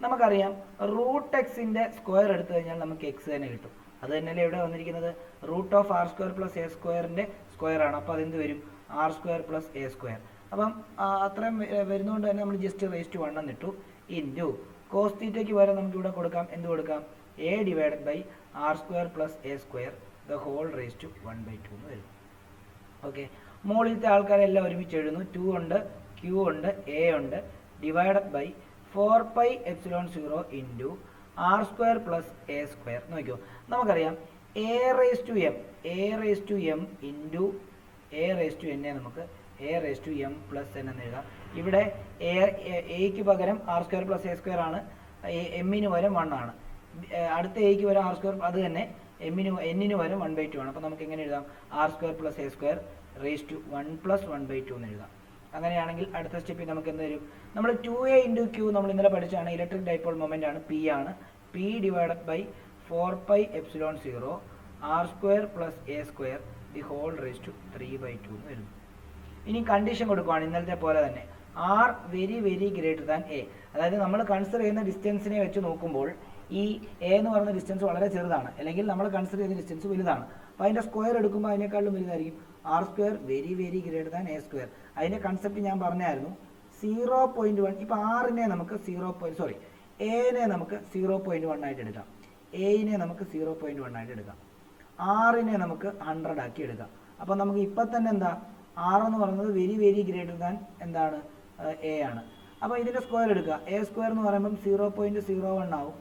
നമുക്കറിയാം റൂട്ട് എക്സിൻ്റെ സ്ക്വയർ എടുത്തു കഴിഞ്ഞാൽ നമുക്ക് എക്സ് തന്നെ കിട്ടും. അത് തന്നെയല്ലേ ഇവിടെ വന്നിരിക്കുന്നത്? Root of r² plus a² square ആണ്. അപ്പോൾ അതെന്ത് വരും? r² plus a². അപ്പം അത്രയും വരുന്നതുകൊണ്ട് തന്നെ നമ്മൾ ജസ്റ്റ് റേസ് ടു 1 എന്നിട്ടു ഇൻറ്റു കോസ് തീറ്റയ്ക്ക് വരെ നമുക്ക് ഇവിടെ കൊടുക്കാം. എന്ത് കൊടുക്കാം? A divided by r² plus a² the whole raise to 1/2 എന്ന് വരും. ഓക്കെ, മുകളിലത്തെ ആൾക്കാരെല്ലാം ഒരുമിച്ച് എഴുതുന്നു. 2 ഉണ്ട്, q ഉണ്ട്, a ഉണ്ട്, divided by 4πε0 into r² plus a². നോക്കിയോ, നമുക്കറിയാം a raise to m into a raise to n നമുക്ക് a raise to m plus n എന്ന് എഴുതാം. ഇവിടെ എക്ക് പകരം r² പ്ലസ് a² ആണ്, എമ്മിന് പകരം 1 ആണ്. അടുത്ത എക്ക് വരെ r², അത് തന്നെ എന്നിന് പകരം 1/2 ആണ്. അപ്പോൾ നമുക്ക് എങ്ങനെ എഴുതാം? r² plus a² raise to 1 plus 1/2 എന്ന് എഴുതാം. അങ്ങനെയാണെങ്കിൽ അടുത്ത സ്റ്റെപ്പിൽ നമുക്ക് എന്ത് വരും? നമ്മൾ 2a ഇൻറ്റു q നമ്മൾ ഇന്നലെ പഠിച്ചാണ്, ഇലക്ട്രിക് ഡൈപോൾ മൊമെൻ്റ് ആണ്, p ആണ്. p divided by 4πε0 r² plus a² the whole raise to 3/2 എന്ന് വരും. ഇനി കണ്ടീഷൻ കൊടുക്കുകയാണ് ഇന്നലത്തെ പോലെ തന്നെ, r very very greater than a. അതായത് നമ്മൾ കൺസിഡർ ചെയ്യുന്ന ഡിസ്റ്റൻസിനെ വെച്ച് നോക്കുമ്പോൾ ഈ എ എന്ന് പറയുന്ന ഡിസ്റ്റൻസ് വളരെ ചെറുതാണ്, അല്ലെങ്കിൽ നമ്മൾ കൺസിഡർ ചെയ്യുന്ന ഡിസ്റ്റൻസ് വലുതാണ്. അപ്പോൾ അതിൻ്റെ സ്ക്വയർ എടുക്കുമ്പോൾ അതിനേക്കാളും വലുതായിരിക്കും. R square very very greater than A square. അതിൻ്റെ കൺസെപ്റ്റ് ഞാൻ പറഞ്ഞായിരുന്നു. 0.1 ഇപ്പോൾ ആറിനെ നമുക്ക് എനെ നമുക്ക് 0.1 ആയിട്ട് എടുക്കാം, എനെ നമുക്ക് 0.1 ആയിട്ട് എടുക്കാം, ആറിനെ നമുക്ക് 100 ആക്കി എടുക്കാം. അപ്പോൾ നമുക്ക് ഇപ്പം തന്നെ എന്താ, ആർ എന്ന് പറയുന്നത് വെരി വെരി ഗ്രേറ്റർ ദാൻ എന്താണ്, എ ആണ്. അപ്പോൾ ഇതിൻ്റെ സ്ക്വയർ എടുക്കുക. എ സ്ക്വയർ എന്ന് പറയുമ്പം 0.01 ആവും,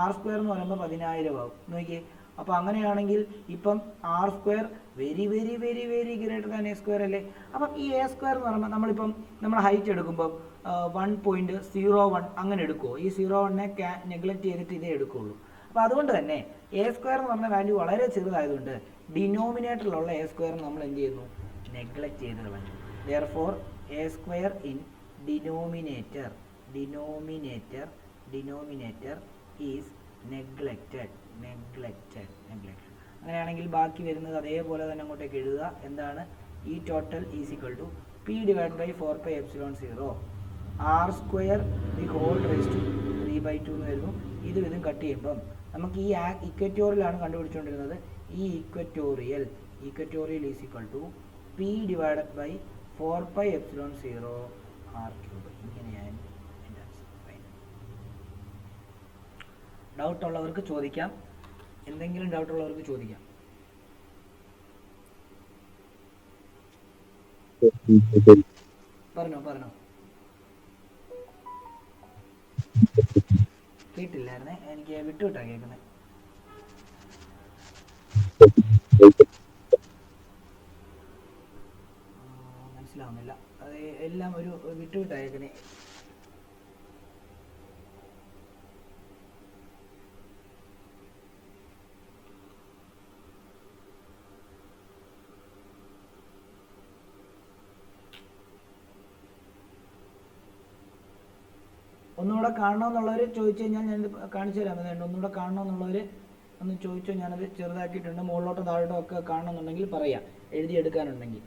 ആർ സ്ക്വയർ എന്ന് പറയുമ്പോൾ 10,000 ആവും. നോക്കിയേ, അപ്പോൾ അങ്ങനെയാണെങ്കിൽ ഇപ്പം R square very very very very greater than A square അല്ലേ. അപ്പം ഈ എ സ്ക്വയർ എന്ന് പറയുമ്പോൾ നമ്മളിപ്പം നമ്മൾ ഹൈറ്റ് എടുക്കുമ്പം 1.01 അങ്ങനെ എടുക്കുമോ? ഈ 0.1നെ നെഗ്ലക്റ്റ് ചെയ്തിട്ട് ഇതേ എടുക്കുകയുള്ളൂ. അപ്പോൾ അതുകൊണ്ട് തന്നെ എ സ്ക്വയർ എന്ന് പറഞ്ഞ വാല്യൂ വളരെ ചെറുതായതുകൊണ്ട് ഡിനോമിനേറ്ററിലുള്ള എ സ്ക്വയർ നമ്മൾ എന്ത് ചെയ്യുന്നു, നെഗ്ലക്റ്റ് ചെയ്ത് കളഞ്ഞു. therefore A square in denominator is neglected. അങ്ങനെയാണെങ്കിൽ ബാക്കി വരുന്നത് അതേപോലെ തന്നെ അങ്ങോട്ടേക്ക് എഴുതുക. എന്താണ്, ഈ total is equal to P divide by 4πε0 R square the whole raise to 3/2 എന്ന് വരുന്നു. ഇതും കട്ട് ചെയ്യുമ്പം നമുക്ക് ഈ ഇക്വറ്റോറിയലാണ് കണ്ടുപിടിച്ചുകൊണ്ടിരുന്നത്. ഈ equatorial is equal to P divided by 4πε0 R cube. ഇങ്ങനെയാണ് എൻ്റെ ആൻസർ. ഡൗട്ട് ഉള്ളവർക്ക് ചോദിക്കാം, എന്തെങ്കിലും ഡൗട്ട് ഉള്ളവർക്ക് ചോദിക്കാം. പറഞ്ഞോ. കേട്ടില്ലായിരുന്നേ, എനിക്ക് വിട്ടുവിട്ടാ കേൾക്കുന്നത്. മനസ്സിലാവുന്നില്ല, അത് എല്ലാം ഒരു വിട്ടുവിട്ടാ കേൾക്കുന്നേ. ഒന്നുകൂടെ കാണണമെന്നുള്ളവർ ചോദിച്ചു കഴിഞ്ഞാൽ ഞാനിത് കാണിച്ചു തരാം. അതുകൊണ്ട് ഒന്നുകൂടെ കാണണമെന്നുള്ളവർ ഒന്ന് ചോദിച്ചോ, ഞാനത് ചെറുതാക്കിയിട്ടുണ്ട്. മുകളിലോട്ടോ താഴോട്ടോ ഒക്കെ കാണണമെന്നുണ്ടെങ്കിൽ പറയാം, എഴുതിയെടുക്കാനുണ്ടെങ്കിൽ.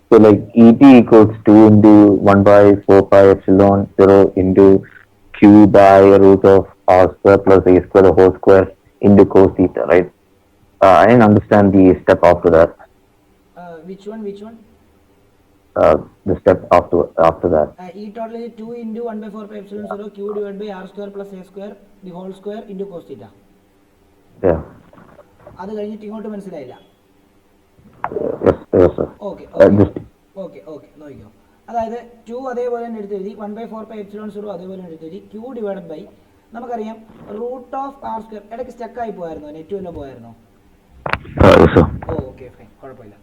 So like ET equals 2 into 1 by 4πε0 into q by root of r square plus a square the whole square into cos theta, right? I didn't understand the step after that. Which one? The step after that. E total is 2 into 1 by 4πε0 q divided by r square plus a square the whole square into cos theta. Yeah. അത് കഴിഞ്ഞിട്ട് ഇങ്ങോട്ട് മനസ്സിലായില്ല. Yes sir. Okay നോക്കിക്കോ. അതായത് 2 അതേപോലെ തന്നെ എടുത്തെഴുതി, 1 by 4πε0 അതേപോലെ തന്നെ എടുത്തെഴുതി, q ഡിവൈഡഡ് ബൈ നമുക്കറിയാം റൂട്ട് ഓഫ് ആർ സ്ക്വയർ. ഇടയ്ക്ക് സ്റ്റക്കായി പോയായിരുന്നോ, നെറ്റ് വല്ലതും പോയായിരുന്നോ? ഓക്കെ ഫൈൻ, കുഴപ്പമില്ല.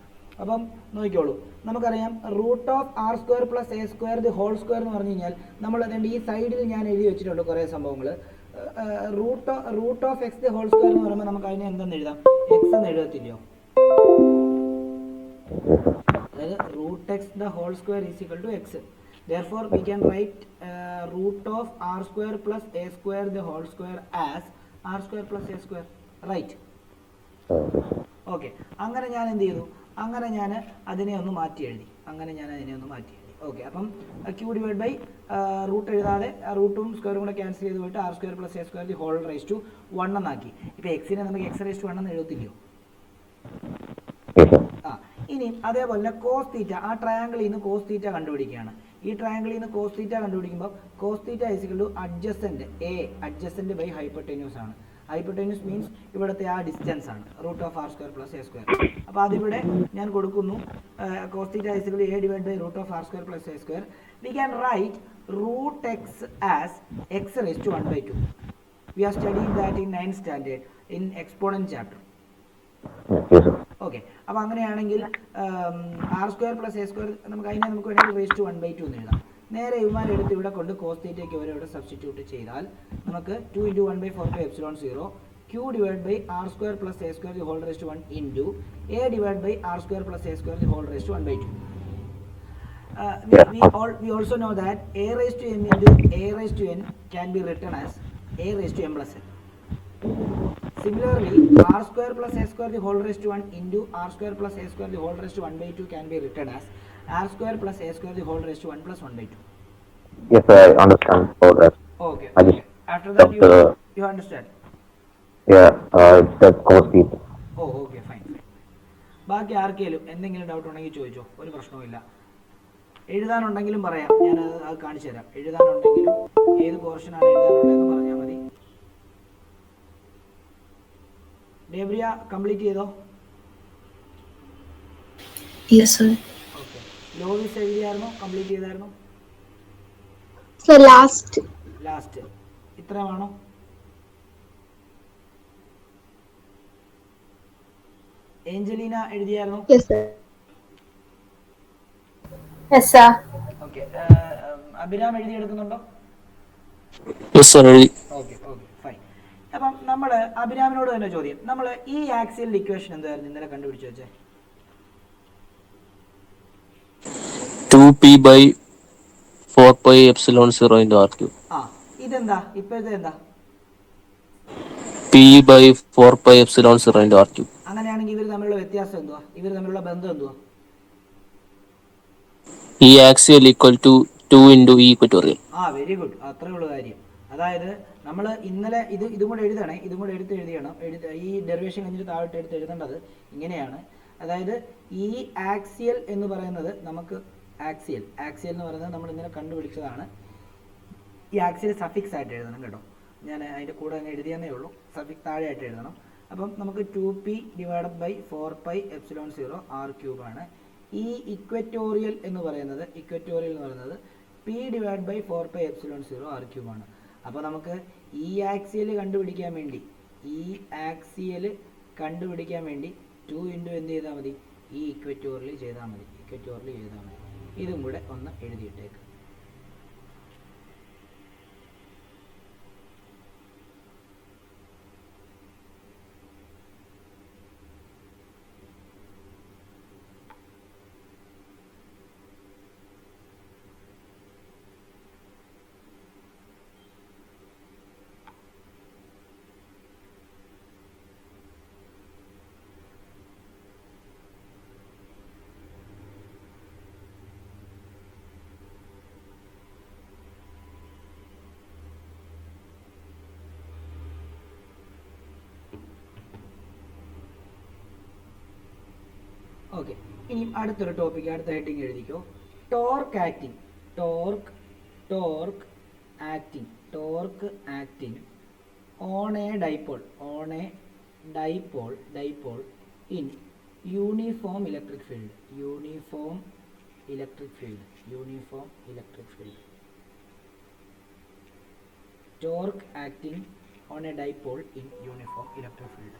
അപ്പം നോക്കിക്കോളൂ, നമുക്കറിയാം root of R square plus A square the whole square എന്ന് പറഞ്ഞു കഴിഞ്ഞാൽ നമ്മൾ അതുകൊണ്ട് ഈ സൈഡിൽ ഞാൻ എഴുതി വെച്ചിട്ടുണ്ട് കുറേ സംഭവങ്ങൾ. Root of X the whole square എന്ന് പറയുമ്പോൾ നമുക്ക് അതിനെ എന്തെന്ന് എഴുതാം, എക്സ് എന്ന് എഴുതത്തില്ലയോ? അതായത് root X the whole square is equal to X. therefore we can write root of r square plus a square the whole square as r square plus a square, right? Okay, അങ്ങനെ ഞാൻ എന്ത് ചെയ്തു, അങ്ങനെ ഞാൻ അതിനെ ഒന്ന് മാറ്റി എഴുതി. ഓക്കെ, അപ്പം q ഡിവൈഡ് ബൈ റൂട്ട് എഴുതാതെ റൂട്ടും സ്ക്വയറും കൂടെ ക്യാൻസൽ ചെയ്ത് പോയിട്ട് R square plus A square the whole raise to 1 എന്നാക്കി. ഇപ്പോൾ എക്സിനെ നമുക്ക് എക്സ് റൈസ് ടു 1 എന്ന് എഴുതത്തില്ലയോ? ഇനി അതേപോലെ തന്നെ കോസ് തീറ്റ, ആ ട്രയാങ്കിളിൽ നിന്ന് കോസ് തീറ്റ കണ്ടുപിടിക്കുകയാണ്. ഈ ട്രയാങ്കിളിൽ നിന്ന് കോസ് തീറ്റ കണ്ടുപിടിക്കുമ്പോൾ cos theta is equal to adjacent by hypotenuse ആണ്. ഹൈപ്പോട്ടന്യൂസ് മീൻസ് ഇവിടുത്തെ ആ ഡിസ്റ്റൻസ് ആണ്, root of R square plus A square. അപ്പോൾ അതിവിടെ ഞാൻ കൊടുക്കുന്നു, cos theta is equal to A divide by root of R square plus A square. We can write root X as X raise to 1/2. We are studying that in 9th standard in exponent chapter. Okay, അപ്പോൾ അങ്ങനെയാണെങ്കിൽ R square plus A square നമുക്ക് വേണമെങ്കിൽ raise to 1/2 എന്ന് എഴുതാം. നേരെ ഇവന്മാരെടുത്ത് ഇവിടെ കൊണ്ട് cos തീറ്റയ്ക്ക് ഇവിടെ സബ്സ്റ്റിറ്റ്യൂട്ട് ചെയ്താൽ നമുക്ക് 2 into 1 by 4πε0 q divided by r square plus a square the whole raised to 1 into a divided by r square plus a square the whole raised to 1/2. We also know that a raised to m into a raised to n can be written as a raised to m plus n. Similarly, r square plus a square the whole raised to 1 into r square plus a square the whole raised to 1 by 2 can be written as r square plus a square the whole raised to 1 plus 1 by 2. Yes, I understand all that. Okay. I just After that, you understand. it's the cos theta. Oh, okay, fine. ബാക്കി ആർക്കെങ്കിലും എന്തെങ്കിലും doubt ഉണ്ടെങ്കിൽ ചോദിച്ചോ, ഒരു പ്രശ്നവുമില്ല. എഴുതാനുണ്ടെങ്കിലും പറയാം, ഞാൻ അത് കാണിച്ചു തരാം. എഴുതാനുണ്ടെങ്കിലും ഏത് പോർഷനാണ് എഴുതാനുള്ളതെന്ന് പറഞ്ഞാൽ മതി. ഡേബ്രിയ കംപ്ലീറ്റ് ചെയ്തോ? Yes, sir. ഓക്കെ. ലോവിസ് എഴുതിയായിരുന്നോ? കംപ്ലീറ്റ് ചെയ്തായിരുന്നോ? So last. ലാസ്റ്റ് ഇത്രയാണോ? ഏഞ്ചലീന എഴുതിയായിരുന്നോ? Yes, sir. Yes, sir. Okay. Abhiram എഴുതിയെടുക്കുന്നുണ്ടോ? യെസ് സർ എഴുതി. Okay okay fine. അപ്പം നമ്മൾ അഭിരാമിനോട് തന്നെ ചോദ്യം, നമ്മൾ ഈ ആക്സിയൽ ഇക്വേഷൻ എന്തായിരുന്നു ഇന്നലെ കണ്ടുപിടിച്ച് വെച്ചേ? 2p/4πε0 into r cube. ആ, ഇതെന്താ ഇപ്പോഴത്തെ എന്താ? p/4πε0 into r cube. അങ്ങനെയാണെങ്കിൽ ഇവർ തമ്മിലുള്ള വ്യത്യാസം എന്തുവാ? ഇവർ തമ്മിലുള്ള ബന്ധം എന്തുവാ? E axial equal to 2 into E equatorial. ആ, വെരി ഗുഡ്. അത്രേ ഉള്ള കാര്യം. അതായത് നമ്മൾ ഇന്നലെ ഇതും കൂടെ എഴുതണേ, ഇതും കൂടെ എഴുതിയണം. ഈ ഡെറിവേഷൻ കഴിഞ്ഞിട്ട് താഴോട്ട് എഴുതേണ്ടത് ഇങ്ങനെയാണ്. അതായത് ഈ ആക്സിയൽ എന്ന് പറയുന്നത് നമുക്ക് ആക്സിയൽ എന്ന് പറയുന്നത് നമ്മൾ ഇന്നലെ കണ്ടുപിടിച്ചതാണ്. ഈ ആക്സിയൽ സഫിക്സ് ആയിട്ട് എഴുതണം കേട്ടോ. ഞാൻ അതിൻ്റെ കൂടെ തന്നെ എഴുതിയെന്നേ ഉള്ളൂ. സഫിക്സ് താഴെയായിട്ട് എഴുതണം. അപ്പം നമുക്ക് 2p/4πε0 r³ ആണ്. ഈ ഇക്വറ്റോറിയൽ എന്ന് പറയുന്നത് p/4πε0 r³ ആണ്. അപ്പോൾ നമുക്ക് ഈ ആക്സിയൽ കണ്ടുപിടിക്കാൻ വേണ്ടി 2 ഇൻറ്റു എന്ത് ചെയ്താൽ മതി? ഈ ഇക്വറ്റോറിയൽ ചെയ്താൽ മതി. ഇതും കൂടെ ഒന്ന് എഴുതിയിട്ടേക്ക്. ഓക്കെ. ഇനി അടുത്തൊരു ടോപ്പിക്, അടുത്ത ഹെഡിങ് എഴുതിക്കോ. Torque acting on a dipole in uniform electric field. Torque acting on a dipole in uniform electric field.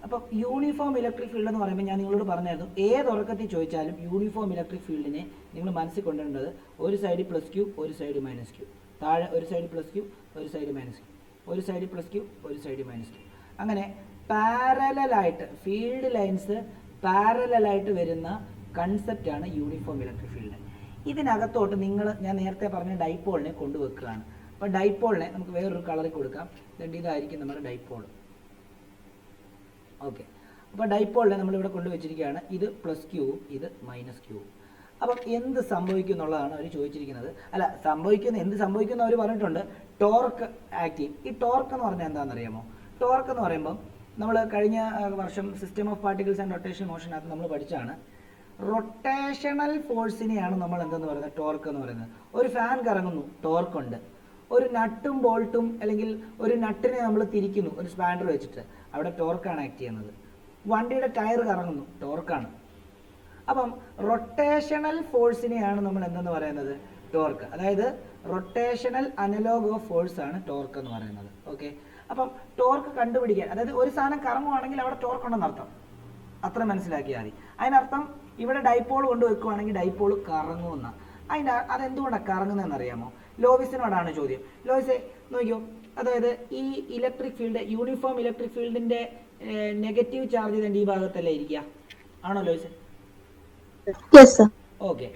അപ്പം യൂണിഫോം ഇലക്ട്രിക് ഫീൽഡ് എന്ന് പറയുമ്പോൾ ഞാൻ നിങ്ങളോട് പറഞ്ഞായിരുന്നു, ഏത് ഉറക്കത്തിൽ ചോദിച്ചാലും യൂണിഫോം ഇലക്ട്രിക് ഫീൽഡിനെ നിങ്ങൾ മനസ്സിൽ കൊണ്ടുവരേണ്ടത് ഒരു സൈഡ് പ്ലസ് ക്യൂ, ഒരു സൈഡ് മൈനസ് ക്യൂ, താഴെ ഒരു സൈഡ് പ്ലസ് ക്യൂ, ഒരു സൈഡ് മൈനസ് ക്യൂ, ഒരു സൈഡ് പ്ലസ് ക്യൂ, ഒരു സൈഡ് മൈനസ് ക്യൂ. അങ്ങനെ പാരലായിട്ട് ഫീൽഡ് ലൈൻസ് പാരലായിട്ട് വരുന്ന കൺസെപ്റ്റാണ് യൂണിഫോം ഇലക്ട്രിക് ഫീൽഡ്. ഇതിനകത്തോട്ട് ഞാൻ നേരത്തെ പറഞ്ഞ ഡൈപോളിനെ കൊണ്ടുവെക്കുകയാണ്. അപ്പോൾ ഡൈപോളിനെ നമുക്ക് വേറൊരു കളറിൽ കൊടുക്കാം. ഇതായിരിക്കും നമ്മുടെ ഡൈപോൾ. ഓക്കെ. അപ്പോൾ ഡൈപോളിനെ നമ്മളിവിടെ കൊണ്ടുവച്ചിരിക്കുകയാണ്. ഇത് പ്ലസ് ക്യൂവും ഇത് മൈനസ് ക്യൂവും. അപ്പം എന്ത് സംഭവിക്കും എന്നുള്ളതാണ് അവർ ചോദിച്ചിരിക്കുന്നത്. എന്ത് സംഭവിക്കുന്ന അവർ പറഞ്ഞിട്ടുണ്ട്. Torque active. ഈ ടോർക്ക് എന്ന് പറഞ്ഞാൽ എന്താണെന്നറിയാമോ? ടോർക്ക് എന്ന് പറയുമ്പം നമ്മൾ കഴിഞ്ഞ വർഷം system of particles and rotational മോഷനകത്ത് നമ്മൾ പഠിച്ചാണ്. റൊട്ടേഷണൽ ഫോഴ്സിനെയാണ് നമ്മൾ എന്തെന്ന് പറയുന്നത്? ടോർക്ക് എന്ന് പറയുന്നത്. ഒരു ഫാൻ കറങ്ങുന്നു, ടോർക്കുണ്ട്. ഒരു നട്ടും ബോൾട്ടും അല്ലെങ്കിൽ ഒരു നട്ടിനെ നമ്മൾ തിരിക്കുന്നു ഒരു സ്പാൻഡർ വെച്ചിട്ട്, അവിടെ ടോർക്കാണ് ആക്ട് ചെയ്യുന്നത്. വണ്ടിയുടെ ടയർ കറങ്ങുന്നു, ടോർക്കാണ്. അപ്പം റൊട്ടേഷണൽ ഫോഴ്സിനെയാണ് നമ്മൾ എന്തെന്ന് പറയുന്നത്? ടോർക്ക്. അതായത് റൊട്ടേഷണൽ അനലോഗ് ഓഫ് ഫോഴ്സ് ആണ് ടോർക്ക് എന്ന് പറയുന്നത്. ഓക്കെ. അപ്പം ടോർക്ക് കണ്ടുപിടിക്കാൻ, അതായത് ഒരു സാധനം കറങ്ങുവാണെങ്കിൽ അവിടെ ടോർക്ക് ഉണ്ടെന്ന് അർത്ഥം. അത്ര മനസ്സിലാക്കിയാൽ മതി. അതിനർത്ഥം ഇവിടെ ഡൈപോൾ കൊണ്ട് വെക്കുവാണെങ്കിൽ ഡൈപോൾ കറങ്ങുമെന്ന. അതെന്തുകൊണ്ടാണ് കറങ്ങുന്നതെന്ന് അറിയാമോ? ലോവിസിനോടാണ് ചോദ്യം. ലോവിസെ നോക്കിയോ, അതായത് ഈ ഇലക്ട്രിക് ഫീൽഡ്, യൂണിഫോം ഇലക്ട്രിക് ഫീൽഡിന്റെ നെഗറ്റീവ് ചാർജ് തന്നെ ഈ ഭാഗത്തല്ലേ ഇരിക്കുക? ആണോ ലോയ്സ്? Yes, sir. ഓക്കെ.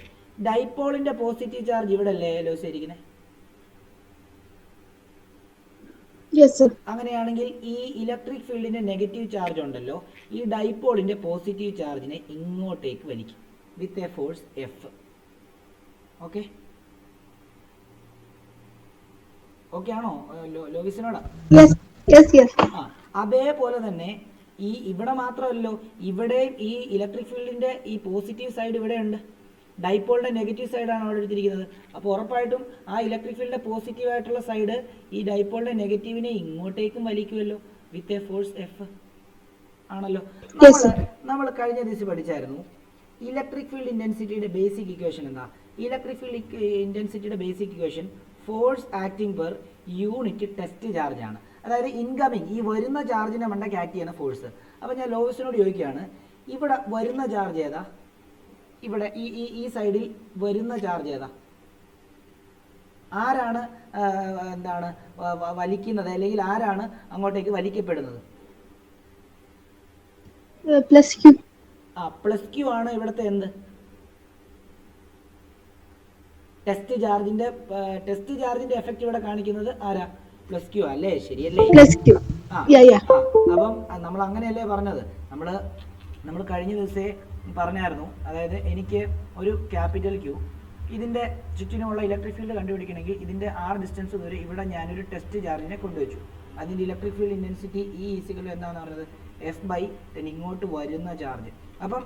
ഡൈപോളിന്റെ പോസിറ്റീവ് ചാർജ് ഇവിടെ അല്ലേ ലോയ്സ് ഇരിക്കുന്നത്? Yes, sir. അങ്ങനെയാണെങ്കിൽ ഈ ഇലക്ട്രിക് ഫീൽഡിന്റെ നെഗറ്റീവ് ചാർജ് ഉണ്ടല്ലോ, ഈ ഡൈപോളിന്റെ പോസിറ്റീവ് ചാർജിനെ ഇങ്ങോട്ടേക്ക് വലിക്കും വിത്ത് a force F. Okay okay ആണോ ലോവിസിനോടാ? Yes, yes, yes. ആ അതേപോലെ തന്നെ ഇവിടെ മാത്രമല്ലോ, ഇവിടെ ഈ ഇലക്ട്രിക് ഫീൽഡിന്റെ ഈ പോസിറ്റീവ് സൈഡ് ഇവിടെ ഉണ്ട്, ഡൈപോളിന്റെ നെഗറ്റീവ് സൈഡാണ് അവിടെ എടുത്തിരിക്കുന്നത്. അപ്പോൾ ഉറപ്പായിട്ടും ആ ഇലക്ട്രിക് ഫീൽഡിന്റെ പോസിറ്റീവ് ആയിട്ടുള്ള സൈഡ് ഈ ഡൈപോളിന്റെ നെഗറ്റീവിനെ ഇങ്ങോട്ടേക്കും വലിക്കുമല്ലോ വിത്ത് എ ഫോഴ്സ് എഫ്. ആണല്ലോ. നമ്മൾ കഴിഞ്ഞ ദിവസം പഠിച്ചായിരുന്നു ഇലക്ട്രിക് ഫീൽഡ് ഇന്റൻസിറ്റിയുടെ ബേസിക് ഇക്വേഷൻ എന്താ? ഇലക്ട്രിക് ഫീൽഡ് ഇന്റൻസിറ്റിയുടെ basic equation force acting per unit test charge ആണ്. അതായത് ഇൻകമിങ് ഈ വരുന്ന ചാർജിനെ മണ്ടയ്ക്ക് ആക്ട് ചെയ്യുന്ന ഫോഴ്സ്. അപ്പോൾ ഞാൻ ലോവിസിനോട് ചോദിക്കുകയാണ്, ഇവിടെ വരുന്ന ചാർജ് ഏതാ? ഇവിടെ ഈ സൈഡിൽ വരുന്ന ചാർജ് ഏതാ? ആരാണ് എന്താണ് വലിക്കുന്നത്, അല്ലെങ്കിൽ ആരാണ് അങ്ങോട്ടേക്ക് വലിക്കപ്പെടുന്നത്? Plus Q. പ്ലസ് ക്യൂ ആണ് ഇവിടുത്തെ എന്ത്? ടെസ്റ്റ് ചാർജിന്റെ എഫക്റ്റ് ഇവിടെ കാണിക്കുന്നത് ആരാ? പ്ലസ് ക്യൂ അല്ലേ? ശരിയല്ലേ? Plus Q. Yeah, yeah. അപ്പം നമ്മൾ അങ്ങനെയല്ലേ പറഞ്ഞത്? നമ്മൾ കഴിഞ്ഞ ദിവസേ പറഞ്ഞായിരുന്നു, അതായത് എനിക്ക് ഒരു ക്യാപിറ്റൽ ക്യൂ, ഇതിന്റെ ചുറ്റിനുമുള്ള ഇലക്ട്രിക് ഫീൽഡ് കണ്ടുപിടിക്കണമെങ്കിൽ ഇതിന്റെ ആർ ഡിസ്റ്റൻസ് ദൂരെ ഇവിടെ ഞാനൊരു ടെസ്റ്റ് ചാർജിനെ കൊണ്ടുവച്ചു. അതിന്റെ electric field intensity E equal എന്താണെന്ന് പറയുന്നത് എഫ് ബൈ then ഇങ്ങോട്ട് വരുന്ന ചാർജ്. അപ്പം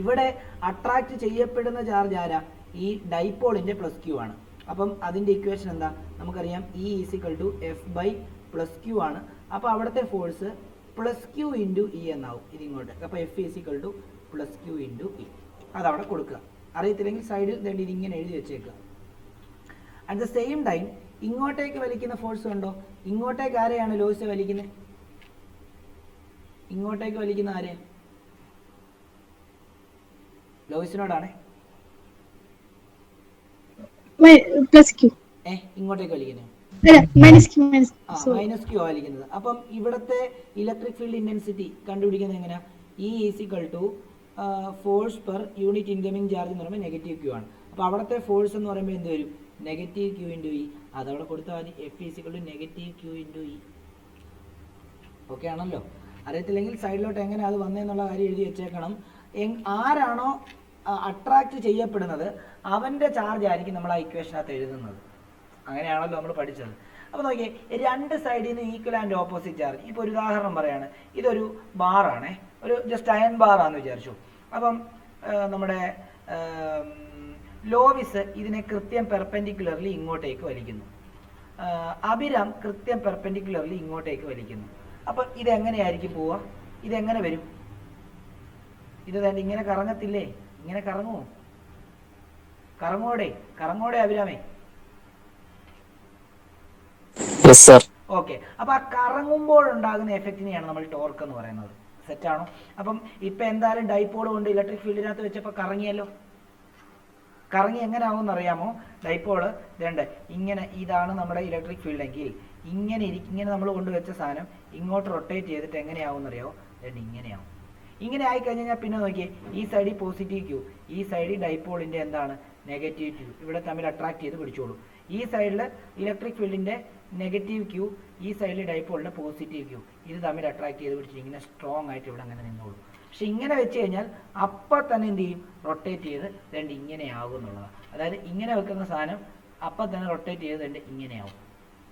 ഇവിടെ അട്രാക്ട് ചെയ്യപ്പെടുന്ന ചാർജ് ആരാ? ഈ ഡൈപോളിന്റെ പ്ലസ് ക്യൂ ആണ്. അപ്പം അതിന്റെ ഇക്വേഷൻ എന്താ? നമുക്കറിയാം E equal to F by plus Q ആണ്. അപ്പോൾ അവിടുത്തെ force plus Q into E എന്നാവും ഇതിങ്ങോട്ട്. അപ്പോൾ F equal to plus Q into E. അതവിടെ കൊടുക്കുക. അറിയത്തില്ലെങ്കിൽ സൈഡിൽ വേണ്ടി ഇതിങ്ങനെ എഴുതി വെച്ചേക്കുക. അറ്റ് ദ സെയിം ടൈം ഇങ്ങോട്ടേക്ക് വലിക്കുന്ന ഫോഴ്സ് ഉണ്ടോ? ഇങ്ങോട്ടേക്ക് ആരെയാണ് ലോയ്സ് വലിക്കുന്നത്? ഇങ്ങോട്ടേക്ക് വലിക്കുന്ന ആരെ? ലോയ്സിനോടാണേ. Plus Q. ഇങ്ങോട്ടേക്ക് വലിക്കുന്നത് Minus Q. മൈനസ് ക്യൂ വലിക്കുന്നത്. അപ്പം ഇവിടുത്തെ ഇലക്ട്രിക് ഫീൽഡ് ഇന്റൻസിറ്റി കണ്ടുപിടിക്കുന്നത് എങ്ങനെയാ? E equal to force per unit incoming charge എന്ന് പറയുമ്പോൾ നെഗറ്റീവ് ക്യൂ ആണ്. അപ്പോൾ അവിടുത്തെ ഫോഴ്സ് എന്ന് പറയുമ്പോൾ എന്ത് വരും? Negative Q into E. അതവിടെ കൊടുത്താൽ മതി. F equal to negative Q into E. Okay ആണല്ലോ. അറിയത്തില്ലെങ്കിൽ സൈഡിലോട്ട് എങ്ങനെ അത് വന്നതെന്നുള്ള കാര്യം എഴുതി വെച്ചേക്കണം. ആരാണോ അട്രാക്ട് ചെയ്യപ്പെടുന്നത് അവൻ്റെ ചാർജ് ആയിരിക്കും നമ്മൾ ആ ഇക്വേഷനകത്ത് എഴുതുന്നത്. അങ്ങനെയാണല്ലോ നമ്മൾ പഠിച്ചത്. അപ്പോൾ നോക്കിയേ, രണ്ട് സൈഡിൽ നിന്ന് ഈക്വൽ ആൻഡ് ഓപ്പോസിറ്റ് ചാർജ്. ഇപ്പോൾ ഒരു ഉദാഹരണം പറയാണ്, ഇതൊരു ബാറാണേ, ഒരു ജസ്റ്റ് അയൺ ബാറാന്ന് വിചാരിച്ചു. അപ്പം നമ്മുടെ ലോവിസ് ഇതിനെ കൃത്യം പെർപെൻഡിക്കുലർലി ഇങ്ങോട്ടേക്ക് വലിക്കുന്നു, അഭിരാം കൃത്യം പെർപെൻഡിക്കുലർലി ഇങ്ങോട്ടേക്ക് വലിക്കുന്നു. അപ്പം ഇതെങ്ങനെയായിരിക്കും പോവുക? ഇതെങ്ങനെ വരും? ഇത് തന്നെ ഇങ്ങനെ കറങ്ങത്തില്ലേ? ഇങ്ങനെ കറങ്ങുമോ? കറങ്ങോടെ അഭിരാമേ. ഓക്കെ. അപ്പൊ ആ കറങ്ങുമ്പോൾ ഉണ്ടാകുന്ന എഫക്റ്റിനെയാണ് നമ്മൾ ടോർക്ക് എന്ന് പറയുന്നത്. സെറ്റാണോ? അപ്പം ഇപ്പൊ എന്തായാലും ഡൈപോൾ കൊണ്ട് ഇലക്ട്രിക് ഫീൽഡിനകത്ത് വെച്ചപ്പോൾ കറങ്ങിയല്ലോ. കറങ്ങി എങ്ങനെ ആവുമെന്ന് അറിയാമോ? ഡൈപോള് ഇതേണ്ട ഇങ്ങനെ, ഇതാണ് നമ്മുടെ ഇലക്ട്രിക് ഫീൽഡ് എങ്കിൽ ഇങ്ങനെ നമ്മൾ കൊണ്ടുവച്ച സാധനം ഇങ്ങോട്ട് റൊട്ടേറ്റ് ചെയ്തിട്ട് എങ്ങനെയാവും എന്നറിയാമോ? ഇങ്ങനെയാവും. ഇങ്ങനെ ആയിക്കഴിഞ്ഞാൽ പിന്നെ നോക്കിയേ, ഈ സൈഡിൽ പോസിറ്റീവ് ക്യൂ, ഈ സൈഡിൽ ഡൈപോളിന്റെ എന്താണ്? Negative Q. ഇവിടെ തമ്മിൽ അട്രാക്ട് ചെയ്ത് പിടിച്ചോളൂ. ഈ സൈഡിൽ ഇലക്ട്രിക് ഫീൽഡിന്റെ നെഗറ്റീവ് ക്യൂ, ഈ സൈഡിൽ ഡൈപോളിന്റെ പോസിറ്റീവ് ക്യൂ. ഇത് തമ്മിൽ അട്രാക്ട് ചെയ്ത് പിടിച്ച് ഇങ്ങനെ സ്ട്രോങ് ആയിട്ട് ഇവിടെ അങ്ങനെ നിന്നോളൂ. പക്ഷെ ഇങ്ങനെ വെച്ച് കഴിഞ്ഞാൽ അപ്പം തന്നെ എന്ത് ചെയ്യും? റൊട്ടേറ്റ് ചെയ്ത് രണ്ട് ഇങ്ങനെയാകും എന്നുള്ളതാണ്. അതായത് ഇങ്ങനെ വെക്കുന്ന സാധനം അപ്പം തന്നെ റൊട്ടേറ്റ് ചെയ്ത് രണ്ട് ഇങ്ങനെയാവും.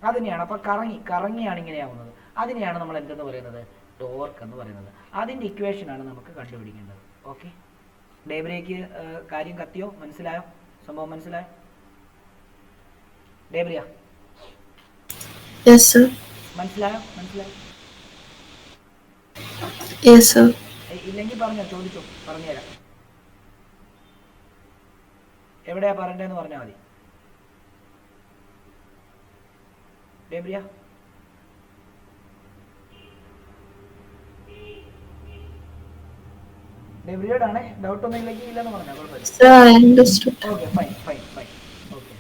അതിനെയാണ് അപ്പം കറങ്ങിയാണ് ഇങ്ങനെയാവുന്നത്. അതിനെയാണ് നമ്മൾ എന്തെന്ന് പറയുന്നത്? ടോർക്ക് എന്ന് പറയുന്നത്. അതിൻ്റെ ഇക്വേഷനാണ് നമുക്ക് കണ്ടുപിടിക്കേണ്ടത്. ഓക്കെ, ഡേബ്രിയയ്ക്ക് കാര്യം കത്തിയോ? മനസ്സിലായോ? സംഭവം മനസ്സിലായോ ഡേബ്രിയ? Yes, sir. മനസ്സിലായോ? Yes, sir. ഇല്ലെങ്കിൽ ചോദിച്ചോ, പറഞ്ഞുതരാം. എവിടെയാ പറയണ്ടേന്ന് പറഞ്ഞാൽ മതി. ഡേബ്രിയ, ഡേബ്രിയോടാണേ ഡൗട്ട് ഒന്നും ഇല്ലെങ്കിൽ ഇല്ലെന്ന് പറഞ്ഞാൽ കുഴപ്പമില്ല. Sir, I understood. Okay, fine. Okay,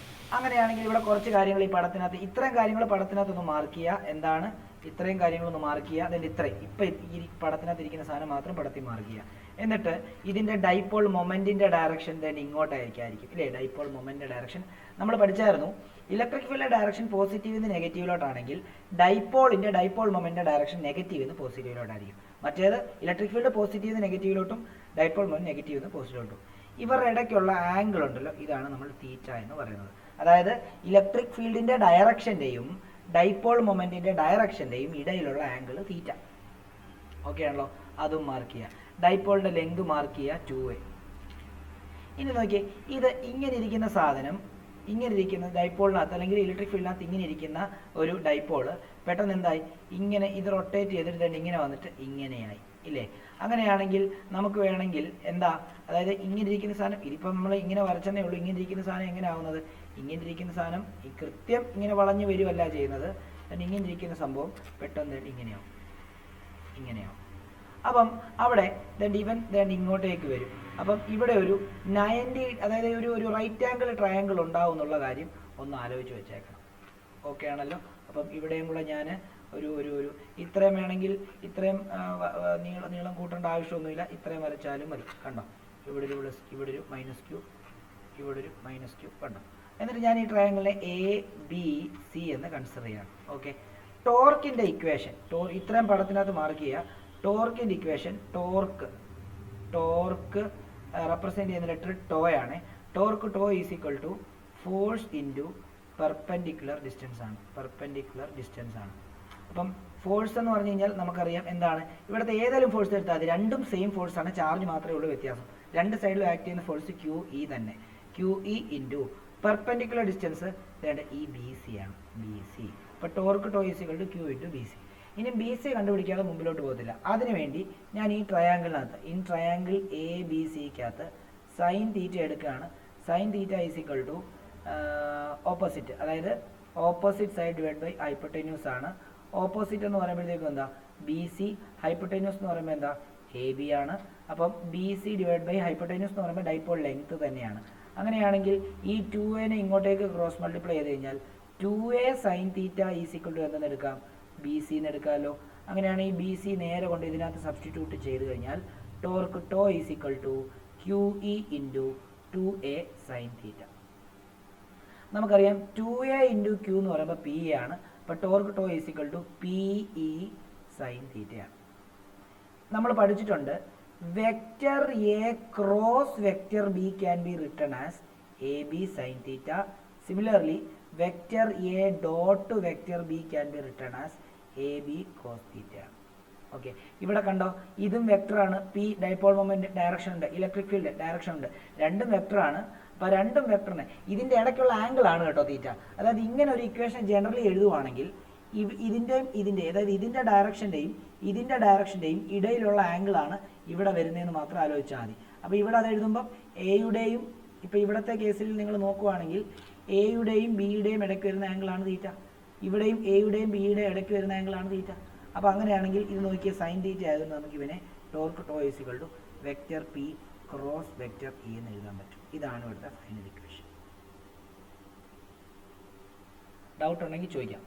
അങ്ങനെയാണെങ്കിൽ ഇവിടെ കുറച്ച് കാര്യങ്ങൾ ഈ പടത്തിനകത്ത് ഇത്രയും കാര്യങ്ങൾ പടത്തിനകത്തൊന്ന് മാർക്ക് ചെയ്യുക. എന്താണ് ഇത്രയും കാര്യങ്ങളൊന്ന് മാർക്ക് ചെയ്യുക. അതിൻ്റെ ഇത്രയും ഇപ്പം ഈ പടത്തിനകത്ത് ഇരിക്കുന്ന സാധനം മാത്രം പടത്തിൽ മാർക്ക് ചെയ്യുക. എന്നിട്ട് ഇതിൻ്റെ ഡൈപോൾ മൊമെൻറ്റിൻ്റെ ഡയറക്ഷൻ തന്നെ ഇങ്ങോട്ടായിരിക്കും ഇല്ലേ? ഡൈപോൾ മൊമെൻറ്റിൻ്റെ ഡയറക്ഷൻ നമ്മൾ പഠിച്ചായിരുന്നു. ഇലക്ട്രിക് ഫീൽഡിൻ്റെ ഡയറക്ഷൻ പോസിറ്റീവിൽ നിന്ന് നെഗറ്റീവിലോട്ടാണെങ്കിൽ ഡൈപോൾ മൊമെൻറ്റിൻ്റെ ഡയറക്ഷൻ നെഗറ്റീവിൽ നിന്ന് പോസിറ്റീവിലോട്ടായിരിക്കും. മറ്റേത് ഇലക്ട്രിക് ഫീൽഡ് പോസിറ്റീവിൽ നിന്ന് നെഗറ്റീവിലോട്ടും ഡൈപോൾ മൊമെൻറ്റ് നെഗറ്റീവിൽ നിന്ന് പോസിറ്റീവിലോട്ടും. ഇവരുടെ ഇടയ്ക്കുള്ള ആംഗിൾ ഉണ്ടല്ലോ, ഇതാണ് നമ്മൾ തീറ്റ എന്ന് പറയുന്നത്. അതായത് ഇലക്ട്രിക് ഫീൽഡിൻ്റെ ഡയറക്ഷൻ്റെയും ഡൈപോൾ മൊമെൻറ്റിൻ്റെ ഡയറക്ഷൻ്റെയും ഇടയിലുള്ള ആംഗിൾ തീറ്റ. ഓക്കെ ആണല്ലോ? അതും മാർക്ക് ചെയ്യുക. ഡൈപോളിൻ്റെ ലെങ്ത് മാർക്ക് ചെയ്യുക 2a. ഇനി നോക്കിയേ, ഇത് ഇങ്ങനെ ഇരിക്കുന്ന സാധനം, ഇങ്ങനെ ഇരിക്കുന്ന ഡൈപോളിനകത്ത് അല്ലെങ്കിൽ ഇലക്ട്രിക് ഫീൽഡിനകത്ത് ഇങ്ങനെ ഇരിക്കുന്ന ഒരു ഡൈപോള് പെട്ടെന്ന് എന്തായി, ഇങ്ങനെ ഇത് റൊട്ടേറ്റ് ചെയ്തിട്ട് ഇങ്ങനെ വന്നിട്ട് ഇങ്ങനെയായി ഇല്ലേ? അങ്ങനെയാണെങ്കിൽ നമുക്ക് വേണമെങ്കിൽ എന്താ, അതായത് ഇങ്ങനെ ഇരിക്കുന്ന സാധനം, ഇതിപ്പോൾ നമ്മൾ ഇങ്ങനെ വരച്ചതേ ഉള്ളൂ. ഇങ്ങനെ ഇരിക്കുന്ന സാധനം എങ്ങനെ ആവുന്നത്, ഇങ്ങനെ ഇരിക്കുന്ന സാധനം ഈ കൃത്യം ഇങ്ങനെ വളഞ്ഞു വരുമല്ല ചെയ്യുന്നത്. ഇങ്ങനെ ഇരിക്കുന്ന സംഭവം പെട്ടെന്ന് ഇങ്ങനെയാവും, ഇങ്ങനെയാവും. അപ്പം അവിടെ ഇവൻ ഇങ്ങോട്ടേക്ക് വരും. അപ്പം ഇവിടെ ഒരു 90, അതായത് ഒരു റൈറ്റ് ആംഗിൾ ട്രയാങ്കിൾ ഉണ്ടാവും എന്നുള്ള കാര്യം ഒന്ന് ആലോചിച്ച് വെച്ചേക്കണം. ഓക്കെ ആണല്ലോ? അപ്പം ഇവിടെയും കൂടെ ഞാൻ ഒരു ഇത്രയും വേണമെങ്കിൽ ഇത്രയും നീളം കൂട്ടേണ്ട ആവശ്യമൊന്നുമില്ല. ഇത്രയും വരച്ചാലും മതി. കണ്ടോ? ഇവിടെ ഒരു പ്ലസ്, ഇവിടെ ഒരു മൈനസ് ക്യൂ, ഇവിടെ ഒരു മൈനസ് ക്യൂ. കണ്ടോ? എന്നിട്ട് ഞാൻ ഈ ട്രയാങ്കിളിനെ ABC എന്ന് കൺസിഡർ ചെയ്യണം. ഓക്കെ. ടോർക്കിൻ്റെ ഇക്വേഷൻ, ഇത്രയും പടത്തിനകത്ത് മാർക്ക് ചെയ്യുക. ടോർക്കിൻ്റെ ഇക്വേഷൻ, ടോർക്ക് റെപ്രസെൻ്റ് ചെയ്യുന്ന ലെറ്റർ ടോയാണ്. Torque tau is equal to force into perpendicular distance ആണ്. അപ്പം ഫോഴ്സ് എന്ന് പറഞ്ഞു കഴിഞ്ഞാൽ നമുക്കറിയാം എന്താണ്, ഇവിടുത്തെ ഏതെങ്കിലും ഫോഴ്സ് എടുത്താൽ മതി, രണ്ടും സെയിം ഫോഴ്സാണ്, ചാർജ് മാത്രമേ ഉള്ളൂ വ്യത്യാസം. രണ്ട് സൈഡിലും ആക്ട് ചെയ്യുന്ന ഫോഴ്സ് QE തന്നെ. QE ഇൻറ്റു പെർപെൻഡിക്കുലർ ഡിസ്റ്റൻസ് ഈ BC ആണ്, BC. അപ്പോൾ torque tau is equal to Q into BC. ഇനി BC കണ്ടുപിടിക്കാതെ മുമ്പിലോട്ട് പോകത്തില്ല. അതിനുവേണ്ടി ഞാൻ ഈ ട്രയാങ്കിളിനകത്ത്, ട്രയാങ്കിൾ ABCക്കകത്ത് സൈൻ തീറ്റ എടുക്കുകയാണ്. Sine theta is equal to opposite, അതായത് opposite side divide by hypotenuse ആണ്. ഓപ്പോസിറ്റ് എന്ന് പറയുമ്പോഴത്തേക്കും എന്താ, BC. ഹൈപ്പോട്ടന്യൂസ് എന്ന് പറയുമ്പോൾ എന്താ, AB ആണ്. അപ്പം BC ഡിവൈഡ് ബൈ ഹൈപ്പോട്ടന്യൂസ് എന്ന് പറയുമ്പോൾ ഡൈപോൾ ലെങ്ത് തന്നെയാണ്. അങ്ങനെയാണെങ്കിൽ ഈ 2a ഇങ്ങോട്ടേക്ക് ക്രോസ് മൾട്ടിപ്ലൈ ചെയ്ത് കഴിഞ്ഞാൽ 2a sine theta is equal to എന്തെന്ന് എടുക്കാം, BC എന്ന് എടുക്കാമല്ലോ. അങ്ങനെയാണെങ്കിൽ BC നേരെ കൊണ്ട് ഇതിനകത്ത് സബ്സ്റ്റിറ്റ്യൂട്ട് ചെയ്ത് കഴിഞ്ഞാൽ torque tau is equal to QE into 2a sine theta. നമുക്കറിയാം 2a ഇൻറ്റു Q എന്ന് പറയുമ്പോൾ PA ആണ്. അപ്പോൾ torque tau is equal to PE sine തീറ്റയാണ്. നമ്മൾ പഠിച്ചിട്ടുണ്ട് vector A cross vector B can be written as AB sine theta. Similarly vector A dot vector B can be written as AB cos theta. Okay. ഇവിടെ കണ്ടോ, ഇതും വെക്ടറാണ്. P dipole moment direction ഉണ്ട്, electric field direction ഉണ്ട്, രണ്ടും വെക്ടറാണ്. അപ്പോൾ രണ്ടും വെക്ടറിന് ഇതിൻ്റെ ഇടയ്ക്കുള്ള ആംഗിൾ ആണ് കേട്ടോ തീറ്റ. അതായത് ഇങ്ങനെ ഒരു ഇക്വേഷൻ ജനറലി എഴുതുവാണെങ്കിൽ അതായത് ഇതിൻ്റെ ഡയറക്ഷൻ്റെയും ഇടയിലുള്ള ആംഗിളാണ് ഇവിടെ വരുന്നതെന്ന് മാത്രം ആലോചിച്ചാൽ മതി. അപ്പോൾ ഇവിടെ അത് എഴുതുമ്പം എയുടെയും, ഇപ്പോൾ ഇവിടുത്തെ കേസിൽ നിങ്ങൾ നോക്കുവാണെങ്കിൽ എയുടെയും ബിയുടെയും ഇടയ്ക്ക് വരുന്ന ആംഗിളാണ് തീറ്റ. ഇവിടെയും എയുടെയും ബിയുടെയും ഇടയ്ക്ക് വരുന്ന ആംഗിളാണ് തീറ്റ. അപ്പോൾ അങ്ങനെയാണെങ്കിൽ ഇത് നോക്കിയ സൈൻ തീറ്റ ആയതുകൊണ്ട് നമുക്ക് ഇവനെ torque tau is equal to vector P cross vector E എന്ന് എഴുതാൻ പറ്റും. ഇതാണ് ഇവിടുത്തെ ഫൈനൽ ഇക്വേഷൻ. ഡൗട്ട് ഉണ്ടെങ്കിൽ ചോദിക്കാം,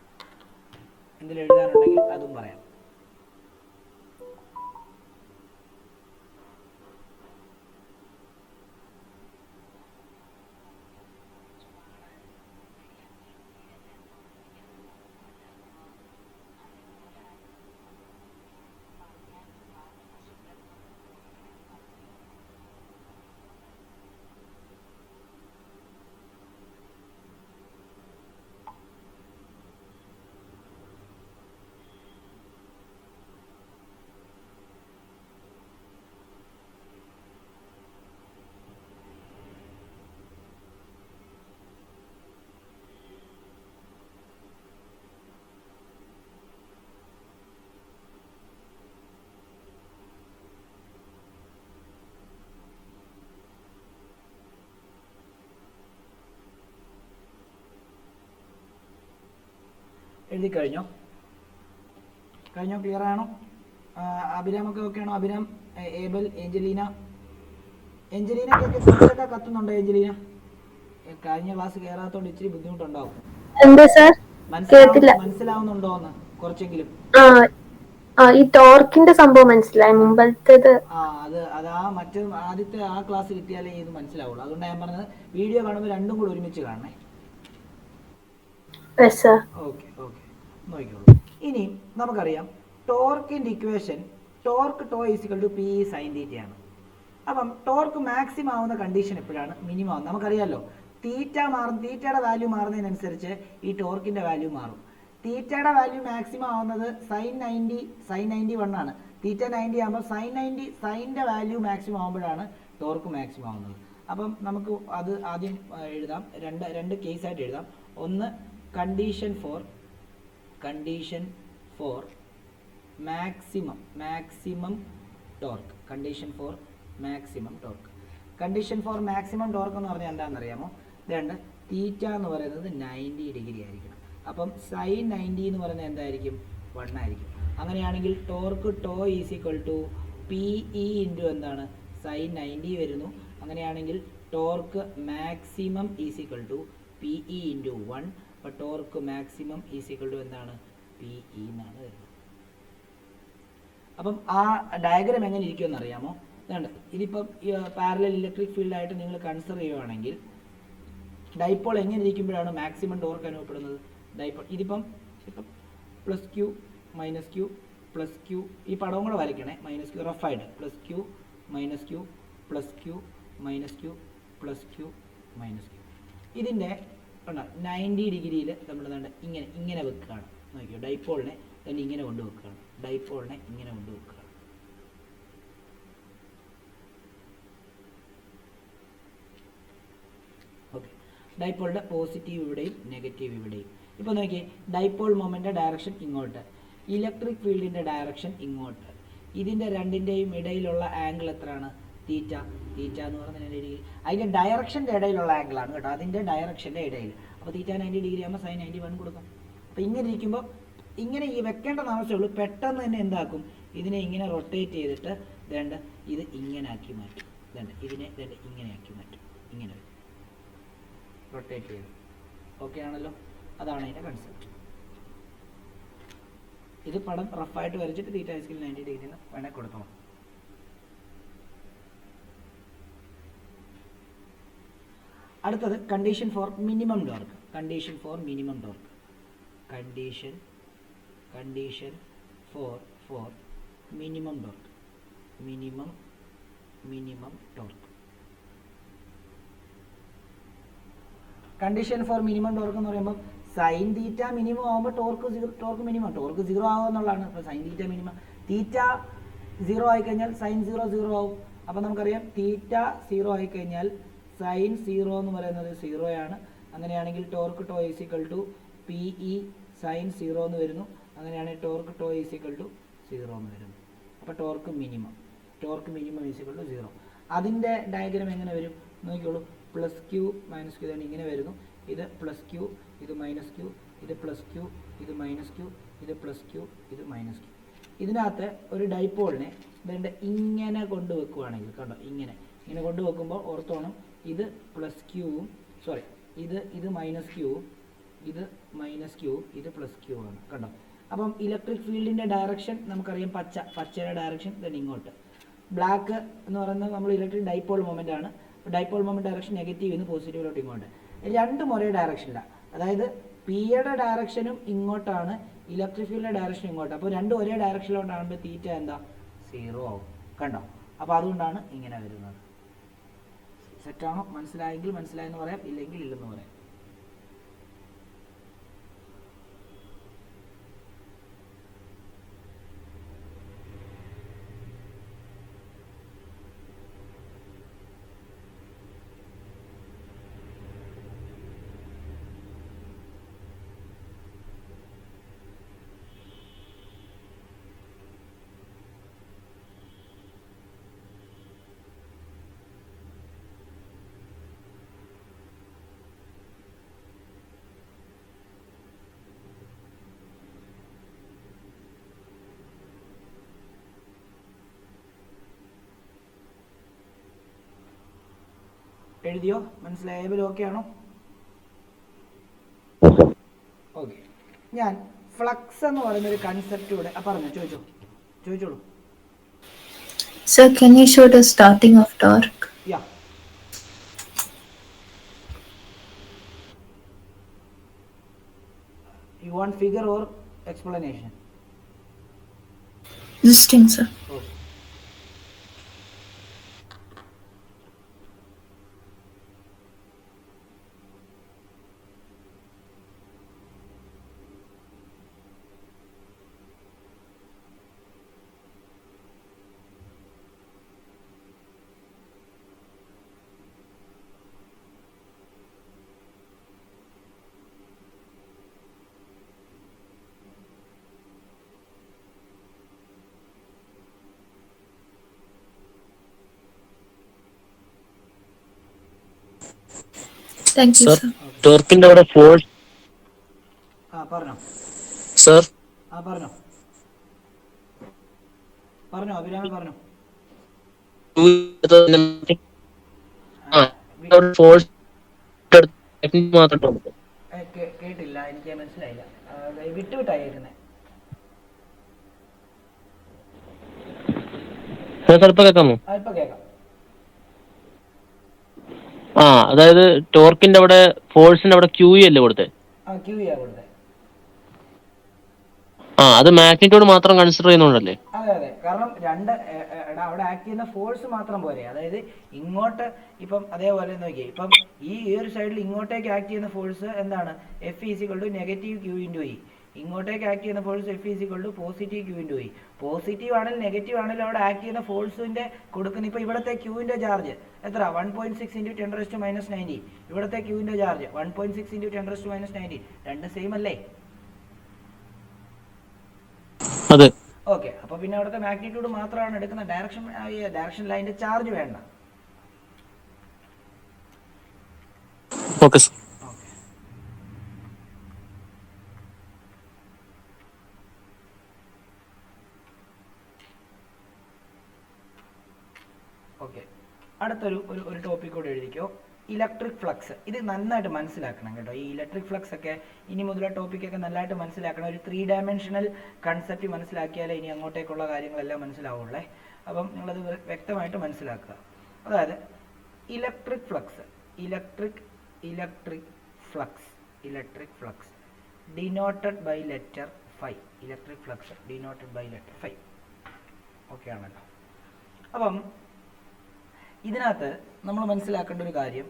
എന്തെങ്കിലും എഴുതാനുണ്ടെങ്കിൽ അതും പറയാം. എഴുതി കഴിഞ്ഞോ? ക്ലിയർ ആണോ? അഭിരാമൊക്കെ ഓക്കെ ആണോ? അഭിരാം, ഏബൽ, ഏഞ്ചലീനക്കൊക്കെ കത്തുന്നുണ്ടോ? കഴിഞ്ഞ ക്ലാസ് കയറാത്തോണ്ട് ഇച്ചിരി ബുദ്ധിമുട്ടുണ്ടാവും. എന്താ സാർ? കേട്ടില്ല. മനസ്സിലാവുന്നുണ്ടോന്ന് കുറച്ചെങ്കിലും? ഈ ടോർക്കിന്റെ സംഭവം മനസ്സിലായി, മുമ്പത്തേത്. അത് ആദ്യത്തെ ആ ക്ലാസ് കിട്ടിയാലേ ഇത് മനസ്സിലാവുള്ളൂ. അതുകൊണ്ടാണ് ഞാൻ പറഞ്ഞത് വീഡിയോ കാണുമ്പോൾ രണ്ടും കൂടെ ഒരുമിച്ച് കാണണേ. ഓക്കെ നോക്കിക്കോളൂ. ഇനി നമുക്കറിയാം ടോർക്കിന്റെ equation torque tau is equal to P sine തീറ്റയാണ്. അപ്പം ടോർക്ക് മാക്സിമം ആവുന്ന കണ്ടീഷൻ എപ്പോഴാണ്? മിനിമം ആവും. നമുക്കറിയാമല്ലോ തീറ്റയുടെ വാല്യൂ മാറുന്നതിനനുസരിച്ച് ഈ ടോർക്കിന്റെ വാല്യൂ മാറും. തീറ്റയുടെ വാല്യൂ മാക്സിമം ആവുന്നത് സൈൻ 91 ആണ്. തീറ്റ 90 ആകുമ്പോൾ സൈൻ്റെ വാല്യൂ മാക്സിമം ആകുമ്പോഴാണ് ടോർക്ക് മാക്സിമം ആവുന്നത്. അപ്പം നമുക്ക് അത് ആദ്യം എഴുതാം. രണ്ട് കേസായിട്ട് എഴുതാം. ഒന്ന് condition for maximum torque. Condition for maximum torque എന്ന് പറഞ്ഞാൽ എന്താണെന്നറിയാമോ? രണ്ട് തീറ്റ എന്ന് പറയുന്നത് 90 ഡിഗ്രി ആയിരിക്കണം. അപ്പം സൈൻ 90 എന്ന് പറയുന്നത് എന്തായിരിക്കും? 1 ആയിരിക്കും. അങ്ങനെയാണെങ്കിൽ torque tau is equal to P E into എന്താണ്? സൈൻ 90 വരുന്നു. അങ്ങനെയാണെങ്കിൽ torque maximum is equal to P E into 1. അപ്പോൾ ടോർക്ക് മാക്സിമം ഈസിക്വൽ ടു എന്താണ്? പി ഇ എന്നാണ് വരുന്നത്. അപ്പം ആ ഡയഗ്രാം എങ്ങനെ ഇരിക്കുമെന്ന് അറിയാമോ? ഇതുണ്ട്. ഇതിപ്പം പാരലൽ ഇലക്ട്രിക് ഫീൽഡായിട്ട് നിങ്ങൾ കൺസിഡർ ചെയ്യുകയാണെങ്കിൽ ഡൈപോൾ എങ്ങനെ ഇരിക്കുമ്പോഴാണ് മാക്സിമം ടോർക്ക് അനുഭവപ്പെടുന്നത്? ഡൈപോൾ ഇപ്പം plus Q minus Q plus Q, ഈ പടവും കൂടെ വരയ്ക്കണേ. മൈനസ് ക്യൂ റഫായിട്ട് plus Q minus Q plus Q minus Q plus Q minus Q. ഇതിൻ്റെ 90 ഡിഗ്രിയിൽ നമ്മൾ ഇങ്ങനെ വെക്കുകയാണ്. നോക്കിയോ, ഡൈപോളിനെ തന്നെ ഇങ്ങനെ കൊണ്ടുവെക്കുകയാണ്. ഓക്കെ, ഡൈപോളിൻ്റെ പോസിറ്റീവ് ഇവിടെയും നെഗറ്റീവ് ഇവിടെയും. ഇപ്പോൾ നോക്കിയേ, ഡൈപോൾ മൊമെൻ്റ് ഡയറക്ഷൻ ഇങ്ങോട്ട്, ഇലക്ട്രിക് ഫീൽഡിൻ്റെ ഡയറക്ഷൻ ഇങ്ങോട്ട്. ഇതിൻ്റെ രണ്ടിൻ്റെയും ഇടയിലുള്ള ആംഗിൾ എത്രയാണ്? തീറ്റ എന്ന് പറഞ്ഞാൽ അതിൻ്റെ ഡയറക്ഷൻ്റെ ഇടയിലുള്ള ആംഗിളാണ് കേട്ടോ, അതിൻ്റെ ഡയറക്ഷൻ്റെ ഇടയിൽ. അപ്പോൾ തീറ്റ 90 ഡിഗ്രി ആകുമ്പോൾ സൈൻ 91 കൊടുക്കാം. അപ്പോൾ ഇങ്ങനെ ഇരിക്കുമ്പോൾ ഇങ്ങനെ ഈ വെക്കേണ്ടെന്ന് ആവശ്യമുള്ളൂ. പെട്ടെന്ന് തന്നെ എന്താക്കും? ഇതിനെ ഇങ്ങനെ റൊട്ടേറ്റ് ചെയ്തിട്ട് ഇത് ഇങ്ങനെ ആക്കി മാറ്റും. ഇതിനെ ഇങ്ങനെ ആക്കി മാറ്റും. ഇങ്ങനെ റൊട്ടേറ്റ് ചെയ്ത്. ഓക്കെ ആണല്ലോ? അതാണ് അതിൻ്റെ കൺസെപ്റ്റ്. ഇത് പടം റഫായിട്ട് വരച്ചിട്ട് തീറ്റ സ്കിൽ 90 ഡിഗ്രി എന്ന് വേണേൽ കൊടുത്തോളാം. അടുത്തത് condition for minimum torque. Condition for minimum torque. Condition for minimum torque. Minimum torque. Condition for minimum torque എന്ന് പറയുമ്പോൾ സൈൻ തീറ്റ മിനിമം ആകുമ്പോൾ ടോർക്ക് മിനിമം. ടോർക്ക് 0 ആവുക എന്നുള്ളതാണ്. അപ്പോൾ സൈൻ തീറ്റ മിനിമം. തീറ്റ 0 ആയിക്കഴിഞ്ഞാൽ സൈൻ 0 ആവും. അപ്പോൾ നമുക്കറിയാം തീറ്റ 0 ആയിക്കഴിഞ്ഞാൽ സൈൻ 0 എന്ന് പറയുന്നത് 0 ആണ്. അങ്ങനെയാണെങ്കിൽ torque tau is equal to P E sine 0 എന്ന് വരുന്നു. അങ്ങനെയാണെങ്കിൽ ടോർക്ക് ടോ ഈസിക്കൽ ടു 0 എന്ന് വരുന്നു. അപ്പോൾ ടോർക്ക് മിനിമം ഈസിക്കൽ ടു 0. അതിൻ്റെ ഡയഗ്രാം എങ്ങനെ വരും നോക്കിക്കോളൂ. പ്ലസ് ക്യൂ മൈനസ് ക്യൂ തന്നെ ഇങ്ങനെ വരുന്നു. ഇത് പ്ലസ് ക്യൂ, ഇത് മൈനസ് ക്യൂ, ഇത് പ്ലസ് ക്യൂ, ഇത് മൈനസ് ക്യൂ, ഇത് പ്ലസ് ക്യൂ, ഇത് മൈനസ് ക്യൂ. ഇതിനകത്ത് ഒരു ഡൈപോളിനെ ഇങ്ങനെ കൊണ്ടുവെക്കുകയാണെങ്കിൽ കണ്ടോ, ഇങ്ങനെ കൊണ്ടുവെക്കുമ്പോൾ ഓർത്തോണം, ഇത് പ്ലസ് ക്യൂവും ഇത് മൈനസ് ക്യൂവും, ഇത് മൈനസ് ക്യൂവും, ഇത് പ്ലസ് ക്യൂ ആണ്. കണ്ടോ? അപ്പം ഇലക്ട്രിക് ഫീൽഡിൻ്റെ ഡയറക്ഷൻ നമുക്കറിയാം, പച്ചയുടെ ഡയറക്ഷൻ തന്നെ ഇങ്ങോട്ട്. ബ്ലാക്ക് എന്ന് പറയുന്നത് നമ്മൾ ഇലക്ട്രിക് ഡൈപോൾ മൊമെൻ്റ് ആണ്. ഡൈപോൾ മൊമെൻ്റ് ഡയറക്ഷൻ നെഗറ്റീവ് നിന്ന് പോസിറ്റീവിലോട്ട് ഇങ്ങോട്ട്. രണ്ടും ഒരേ ഡയറക്ഷനില്ല. അതായത് പിയുടെ ഡയറക്ഷനും ഇങ്ങോട്ടാണ്, ഇലക്ട്രിക് ഫീൽഡിൻ്റെ ഡയറക്ഷനും ഇങ്ങോട്ട്. അപ്പോൾ രണ്ടും ഒരേ ഡയറക്ഷനിലോട്ടാകുമ്പോൾ തീറ്റ 0 ആവും. കണ്ടോ? അപ്പോൾ അതുകൊണ്ടാണ് ഇങ്ങനെ വരുന്നത്. സെറ്റാണോ? മനസ്സിലായെങ്കിൽ മനസ്സിലായെന്ന് പറയാം, ഇല്ലെങ്കിൽ ഇല്ലെന്ന് പറയാം. എഴുതിയോ? മനസ്സിലായപ്പോൾ ഓക്കെ ആണോ? ഞാൻ ഫ്ലക്സ് എന്ന് പറയുന്ന ഒരു കൺസെപ്റ്റ് കൂടെ പറഞ്ഞു ചോദിച്ചോളൂ. Sir, can you show the starting of torque? Yeah. You want figure or explanation? This thing, sir. Okay. Thank you, Sir, sir. ടോർക്കിന്റെ അവിടെ ഫോഴ്സ് പറഞ്ഞോ സർ പറഞ്ഞോ അഭിരാമി പറഞ്ഞോ. ഫോഴ്സ് മാത്രം കേട്ടില്ല, എനിക്ക് മനസ്സിലായില്ല. വിട്ടുവിട്ടായിരിക്കുന്നേ. ചിലപ്പോ കേൾക്കാമോ? ഇപ്പൊ കേൾക്കാം. അതായത് ടോർക്കിന്റെ അവിടെ ഫോഴ്സിന്റെ അവിടെ ക്യൂ അല്ലേ കൊടുത്തേ? ക്യൂ കൊടുത്തേ. അത് മാഗ്നിറ്റ്യൂഡ് മാത്രം കൺസിഡർ ചെയ്യുന്നുണ്ടല്ലേ? അതെ, കാരണം അവിടെ ആക്ട് ചെയ്യുന്ന ഫോഴ്സ് മാത്രം പോരെ. അതായത് ഇങ്ങോട്ട് ഇപ്പം അതേപോലെ നോക്കിയേ, ഇപ്പം ഈ ഒരു സൈഡിൽ ഇങ്ങോട്ടേക്ക് ആക്ട് ചെയ്യുന്ന ഫോഴ്സ് എന്താണ്? F = negative Q × E. ഇങ്ങോട്ടേക്ക് ആക്ട് ചെയ്യുന്ന force F = positive Q × E. Positive ആണെങ്കിലും നെഗറ്റീവ് ആണെങ്കിലും അവിടെ ആക്ട് ചെയ്യുന്ന ഫോഴ്സിന്റെ കൊടുക്കുന്ന ഇപ്പൊ ഇവിടുത്തെ ക്യൂവിന്റെ ചാർജ് എത്ര? 1.6 × 10⁻90. ഇവിടുത്തെ ക്യൂവിന്റെ ചാർജ് 1.6 × 10⁻90. രണ്ടും സെയിം അല്ലേ? അതെ. ഓക്കെ, അപ്പൊ പിന്നെ അവിടുത്തെ മാഗ്നിറ്റ്യൂഡ് മാത്രമാണ് എടുക്കുന്ന, ഡയറക്ഷൻ ലൈനിന്റെ ചാർജ് വേണ്ട. Okay sir. ഓക്കെ, അടുത്തൊരു ഒരു ടോപ്പിക് കൂടെ എഴുതിക്കോ, ഇലക്ട്രിക് ഫ്ലക്സ്. ഇത് നന്നായിട്ട് മനസ്സിലാക്കണം കേട്ടോ. ഈ ഇലക്ട്രിക് ഫ്ലക്സ് ഒക്കെ ഇനി മുതലുള്ള ടോപ്പിക്കൊക്കെ നല്ലതായിട്ട് മനസ്സിലാക്കണം. ഒരു 3 ഡയമെൻഷണൽ കൺസെപ്റ്റ് മനസ്സിലാക്കിയാലേ ഇനി അങ്ങോട്ടേക്കുള്ള കാര്യങ്ങളെല്ലാം മനസ്സിലാവുള്ളേ. അപ്പം നിങ്ങളത് വ്യക്തമായിട്ട് മനസ്സിലാക്കുക. അതായത് electric flux denoted by letter phi. Electric flux denoted by letter phi. Okay ആണല്ലോ. അപ്പം ഇതിനകത്ത് നമ്മൾ മനസ്സിലാക്കേണ്ട ഒരു കാര്യം,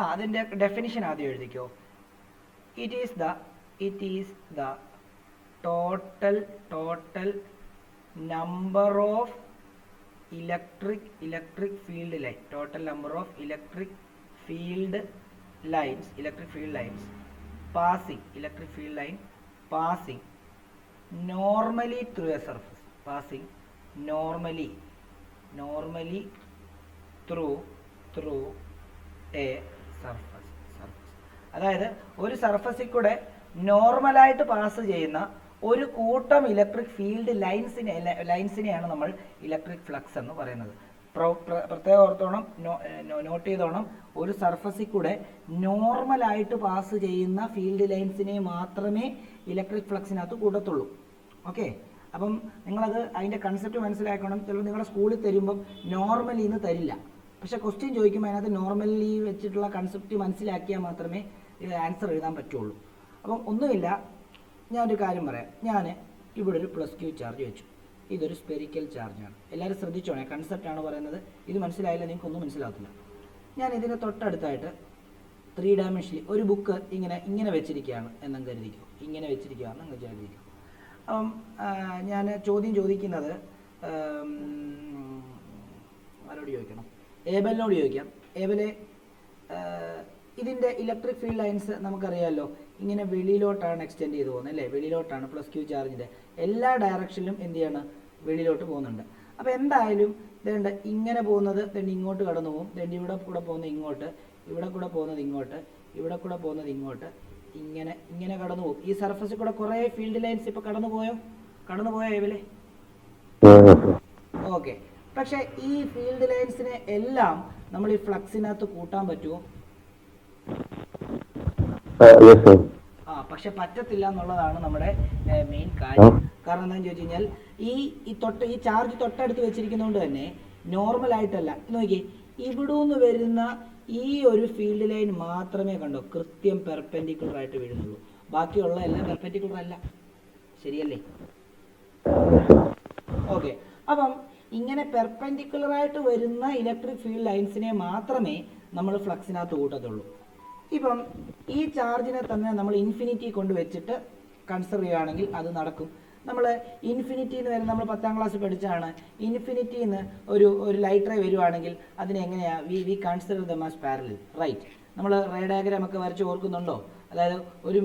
അതിൻ്റെ ഡെഫിനിഷൻ ആദ്യം എഴുതിക്കോ. It is the total number of electric field line. Total number of electric field lines passing normally through a surface. Normally through a surface. അതായത് ഒരു സർഫസിൽ കൂടെ നോർമലായിട്ട് പാസ് ചെയ്യുന്ന ഒരു കൂട്ടം ഇലക്ട്രിക് ഫീൽഡ് ലൈൻസിനെയാണ് നമ്മൾ ഇലക്ട്രിക് ഫ്ലക്സ് എന്ന് പറയുന്നത്. പ്രത്യേകം ഓർത്തോണം, നോട്ട് ചെയ്തോണം, ഒരു സർഫസിൽ കൂടെ നോർമലായിട്ട് പാസ് ചെയ്യുന്ന ഫീൽഡ് ലൈൻസിനെ മാത്രമേ ഇലക്ട്രിക് ഫ്ലക്സിനകത്ത് കൂട്ടത്തുള്ളൂ. ഓക്കെ, അപ്പം നിങ്ങളത് അതിൻ്റെ കൺസെപ്റ്റ് മനസ്സിലാക്കണം. ചിലപ്പോൾ നിങ്ങളുടെ സ്കൂളിൽ തരുമ്പം നോർമലി എന്ന് തരില്ല, പക്ഷേ ക്വസ്റ്റ്യൻ ചോദിക്കുമ്പോൾ അതിനകത്ത് നോർമലി വെച്ചിട്ടുള്ള കൺസെപ്റ്റ് മനസ്സിലാക്കിയാൽ മാത്രമേ ഇത് ആൻസർ എഴുതാൻ പറ്റുള്ളൂ. അപ്പം ഒന്നുമില്ല, ഞാനൊരു കാര്യം പറയാം. ഞാൻ ഇവിടെ ഒരു +Q ചാർജ് വെച്ചു. ഇതൊരു സ്പെരിക്കൽ ചാർജാണ്. എല്ലാവരും ശ്രദ്ധിച്ചോണേ, കൺസെപ്റ്റാണ് പറയുന്നത്. ഇത് മനസ്സിലായില്ല നിങ്ങൾക്കൊന്നും മനസ്സിലാകത്തില്ല. ഞാൻ ഇതിന് തൊട്ടടുത്തായിട്ട് 3 ഡയമെൻഷനിൽ ഒരു ബുക്ക് ഇങ്ങനെ വെച്ചിരിക്കുകയാണ് എന്നും കരുതിക്കും. അപ്പം ഞാൻ ചോദ്യം ചോദിക്കുന്നത് ആരോട് ചോദിക്കണം? ഏബലിനോട് ചോദിക്കാം. ഏബലെ, ഇതിൻ്റെ ഇലക്ട്രിക് ഫീൽഡ് ലൈൻസ് നമുക്കറിയാമല്ലോ, ഇങ്ങനെ വെളിയിലോട്ടാണ് എക്സ്റ്റെൻഡ് ചെയ്ത് പോകുന്നത് അല്ലേ? വെളിയിലോട്ടാണ് +Q ചാർജിൻ്റെ എല്ലാ ഡയറക്ഷനിലും എന്ത് ചെയ്യണം? വെളിയിലോട്ട് പോകുന്നുണ്ട്. അപ്പോൾ എന്തായാലും ഇതേണ്ട ഇങ്ങനെ പോകുന്നത് ഇങ്ങോട്ട് കടന്നു പോകും. ഇവിടെ കൂടെ പോകുന്നത് ഇങ്ങോട്ട്, ഇവിടെ കൂടെ പോകുന്നത് ഇങ്ങോട്ട്, ഇവിടെ കൂടെ പോകുന്നത് ഇങ്ങോട്ട്, ഇങ്ങനെ കടന്നു പോകും. ഈ സർഫസിൽ കൂടെ കുറേ ഫീൽഡ് ലൈൻസ് ഇപ്പോൾ കടന്നു പോയോ ഏബലെ? ഓക്കെ, പക്ഷേ ഈ ഫീൽഡ് ലൈൻസിനെ എല്ലാം നമ്മൾ ഈ ഫ്ലക്സിനകത്ത് കൂട്ടാൻ പറ്റുമോ? പക്ഷെ പറ്റത്തില്ല എന്നുള്ളതാണ് നമ്മുടെ മെയിൻ കാര്യം. കാരണം എന്താണെന്ന് ചോദിച്ചു കഴിഞ്ഞാൽ ഈ ചാർജ് തൊട്ടടുത്ത് വെച്ചിരിക്കുന്നതുകൊണ്ട് തന്നെ നോർമൽ ആയിട്ടല്ല. നോക്കി, ഇവിടുന്ന് വരുന്ന ഈ ഒരു ഫീൽഡ് ലൈൻ മാത്രമേ കണ്ടോ കൃത്യം പെർപെൻഡിക്കുലർ ആയിട്ട് വീഴുന്നുള്ളൂ. ബാക്കിയുള്ള എല്ലാം പെർപെൻഡിക്കുലർ അല്ല. ശരിയല്ലേ? ഓക്കെ. അപ്പം ഇങ്ങനെ പെർപെൻഡിക്കുലർ ആയിട്ട് വരുന്ന ഇലക്ട്രിക് ഫീൽഡ് ലൈൻസിനെ മാത്രമേ നമ്മൾ ഫ്ലക്സിനകത്ത് കൂട്ടത്തുള്ളൂ. ഇപ്പം ഈ ചാർജിനെ തന്നെ നമ്മൾ ഇൻഫിനിറ്റി കൊണ്ട് വെച്ചിട്ട് കൺസിഡർ ചെയ്യുകയാണെങ്കിൽ അത് നടക്കും. നമ്മൾ ഇൻഫിനിറ്റിന്ന് വരുന്ന നമ്മൾ 10ാം ക്ലാസ് പഠിച്ചാണ്. ഇൻഫിനിറ്റിന്ന് ഒരു ലൈറ്റ് റേ വരുവാണെങ്കിൽ അതിനെ എങ്ങനെയാണ് we consider them as parallel, right? നമ്മൾ റേ ഡയഗ്രാം ഒക്കെ വരച്ച് ഓർക്കുന്നുണ്ടോ? അതായത് ഒരു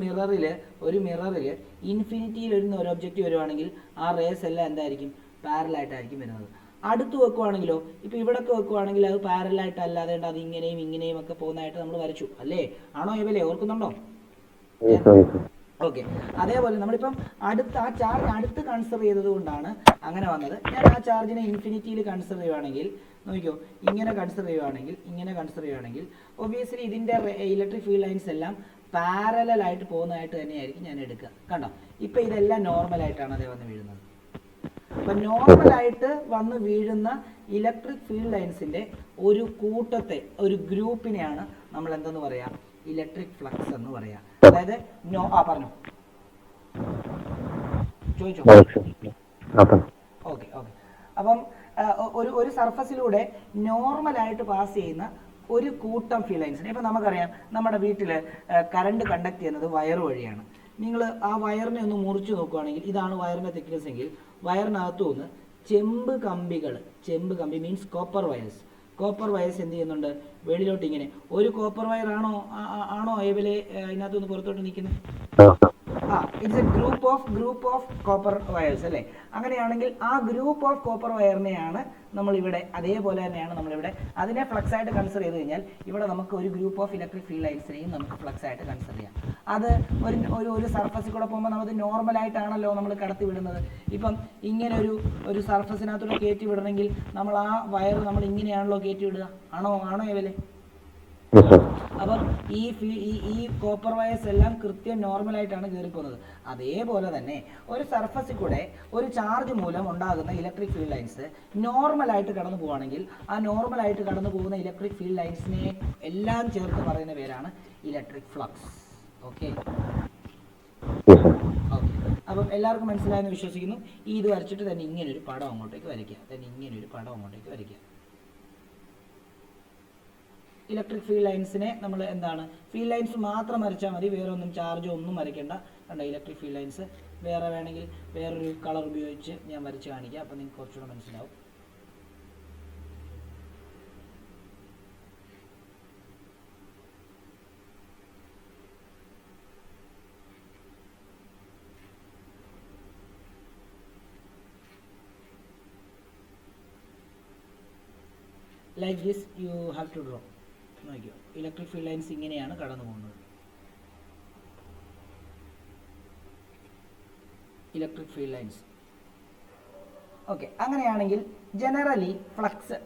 മിററിൽ ഇൻഫിനിറ്റിയിൽ വരുന്ന ഒരു ഒബ്ജക്റ്റ് വരുവാണെങ്കിൽ ആ റേസ് എല്ലാം എന്തായിരിക്കും? പാരലായിട്ടായിരിക്കും വരുന്നത്. അടുത്ത് വെക്കുവാണെങ്കിലോ, ഇപ്പോൾ ഇവിടൊക്കെ വെക്കുവാണെങ്കിൽ അത് പാരലായിട്ട് അല്ലാതെ അത് ഇങ്ങനെയും ഇങ്ങനെയും ഒക്കെ പോകുന്നതായിട്ട് നമ്മൾ വരച്ചു അല്ലേ? ആണോ ഇവലെ? ഓർക്കുന്നുണ്ടോ? ഓക്കെ. അതേപോലെ നമ്മളിപ്പം ആ ചാർജ് അടുത്ത് കൺസിഡർ ചെയ്തത് കൊണ്ടാണ് അങ്ങനെ വന്നത്. ഞാൻ ആ ചാർജിനെ ഇൻഫിനിറ്റിയിൽ കൺസിഡർ ചെയ്യുവാണെങ്കിൽ നോക്കിയോ, ഇങ്ങനെ കൺസിഡർ ചെയ്യുവാണെങ്കിൽ ഒബിയസ്ലി ഇതിൻ്റെ ഇലക്ട്രിക് ഫീൽഡ് ലൈൻസ് എല്ലാം പാരലായിട്ട് പോകുന്നതായിട്ട് തന്നെയായിരിക്കും ഞാൻ എടുക്കുക. കണ്ടോ, ഇപ്പം ഇതെല്ലാം നോർമലായിട്ടാണ് അതേ വന്ന് വീഴുന്നത്. അപ്പം നോർമലായിട്ട് വന്ന് വീഴുന്ന ഇലക്ട്രിക് ഫീൽഡ് ലൈൻസിൻ്റെ ഒരു കൂട്ടത്തെ, ഒരു ഗ്രൂപ്പിനെയാണ് നമ്മൾ എന്തെന്ന് പറയാം? ഇലക്ട്രിക് ഫ്ലക്സ് എന്ന് പറയാം. അതായത് പറഞ്ഞു ചോദിച്ചോ? ഓക്കെ. അപ്പം ഒരു സർഫസിലൂടെ നോർമലായിട്ട് പാസ് ചെയ്യുന്ന ഒരു കൂട്ടം ഫീൽഡ് ലൈൻസിന്, ഇപ്പം നമുക്കറിയാം നമ്മുടെ വീട്ടിൽ കറണ്ട് കണ്ടക്ട് ചെയ്യുന്നത് വയർ വഴിയാണ്. നിങ്ങൾ ആ വയറിനെ ഒന്ന് മുറിച്ച് നോക്കുകയാണെങ്കിൽ ഇതാണ് വയറിൻ്റെ തിക്നെസ് എങ്കിൽ വയറിനകത്തു നിന്ന് ചെമ്പ് കമ്പി മീൻസ് കോപ്പർ വയർസ് എന്ത് ചെയ്യുന്നുണ്ട്? വെളിയിലോട്ട് ഇങ്ങനെ ഒരു കോപ്പർ വയർ ആണോ ഏവലെ ഇതിനകത്ത് നിന്ന് പുറത്തോട്ട് നിൽക്കുന്നത്? It's A group of copper wires അല്ലേ? അങ്ങനെയാണെങ്കിൽ ആ ഗ്രൂപ്പ് ഓഫ് കോപ്പർ വയറിനെയാണ് നമ്മളിവിടെ അതേപോലെ തന്നെയാണ് നമ്മളിവിടെ അതിനെ ഫ്ലക്സ് ആയിട്ട് കൺസിഡർ ചെയ്ത് കഴിഞ്ഞാൽ ഇവിടെ നമുക്ക് ഒരു ഗ്രൂപ്പ് ഓഫ് ഇലക്ട്രിക് ഫീൽഡ് ലൈൻസിനെയും നമുക്ക് ഫ്ലക്സ് ആയിട്ട് കൺസിഡർ ചെയ്യാം. അത് ഒരു സർഫസിൽ കൂടെ പോകുമ്പോൾ നമുക്ക് നോർമലായിട്ടാണല്ലോ നമ്മൾ കടത്തി വിടുന്നത്. ഇപ്പം ഇങ്ങനെ ഒരു സർഫസിനകത്തൂടെ കയറ്റി വിടണമെങ്കിൽ നമ്മൾ ആ വയർ നമ്മൾ ഇങ്ങനെയാണല്ലോ കയറ്റി വിടുക. ആണോ ഇവലെ? അപ്പം ഈ കോപ്പർ വയേഴ്സ് എല്ലാം കൃത്യം നോർമലായിട്ടാണ് കയറിപ്പോകുന്നത്. അതേപോലെ തന്നെ ഒരു സർഫസിൽ കൂടെ ഒരു ചാർജ് മൂലം ഉണ്ടാകുന്ന ഇലക്ട്രിക് ഫീൽഡ് ലൈൻസ് നോർമലായിട്ട് കടന്നു പോവുകയാണെങ്കിൽ ആ നോർമലായിട്ട് കടന്നു പോകുന്ന ഇലക്ട്രിക് ഫീൽഡ് ലൈൻസിനെ എല്ലാം ചേർത്ത് പറയുന്ന പേരാണ് ഇലക്ട്രിക് ഫ്ലക്സ്. ഓക്കെ. അപ്പം എല്ലാവർക്കും മനസ്സിലായെന്ന് വിശ്വസിക്കുന്നു. ഇത് വരച്ചിട്ട് തന്നെ ഇങ്ങനൊരു പടം അങ്ങോട്ടേക്ക് വരയ്ക്കുക. ഇലക്ട്രിക് ഫീൽഡ് ലൈൻസിനെ നമ്മൾ എന്താണ്, ഫീൽഡ് ലൈൻസ് മാത്രം വരച്ചാൽ മതി, വേറെ ഒന്നും ചാർജോ ഒന്നും വരയ്ക്കേണ്ട. കണ്ടോ, ഇലക്ട്രിക് ഫീൽഡ് ലൈൻസ് വേറെ വേണമെങ്കിൽ വേറൊരു കളർ ഉപയോഗിച്ച് ഞാൻ വരച്ച് കാണിക്കാം. അപ്പോൾ നിങ്ങൾക്ക് കുറച്ചുകൂടെ മനസ്സിലാവും. Like this you have to draw. നോക്കിയോ, ഇലക്ട്രിക് ഫീൽഡ് ലൈൻസ് ഇങ്ങനെയാണ് കടന്നു പോകുന്നത്. Electric field lines. ഓക്കെ. അങ്ങനെയാണെങ്കിൽ ജനറലി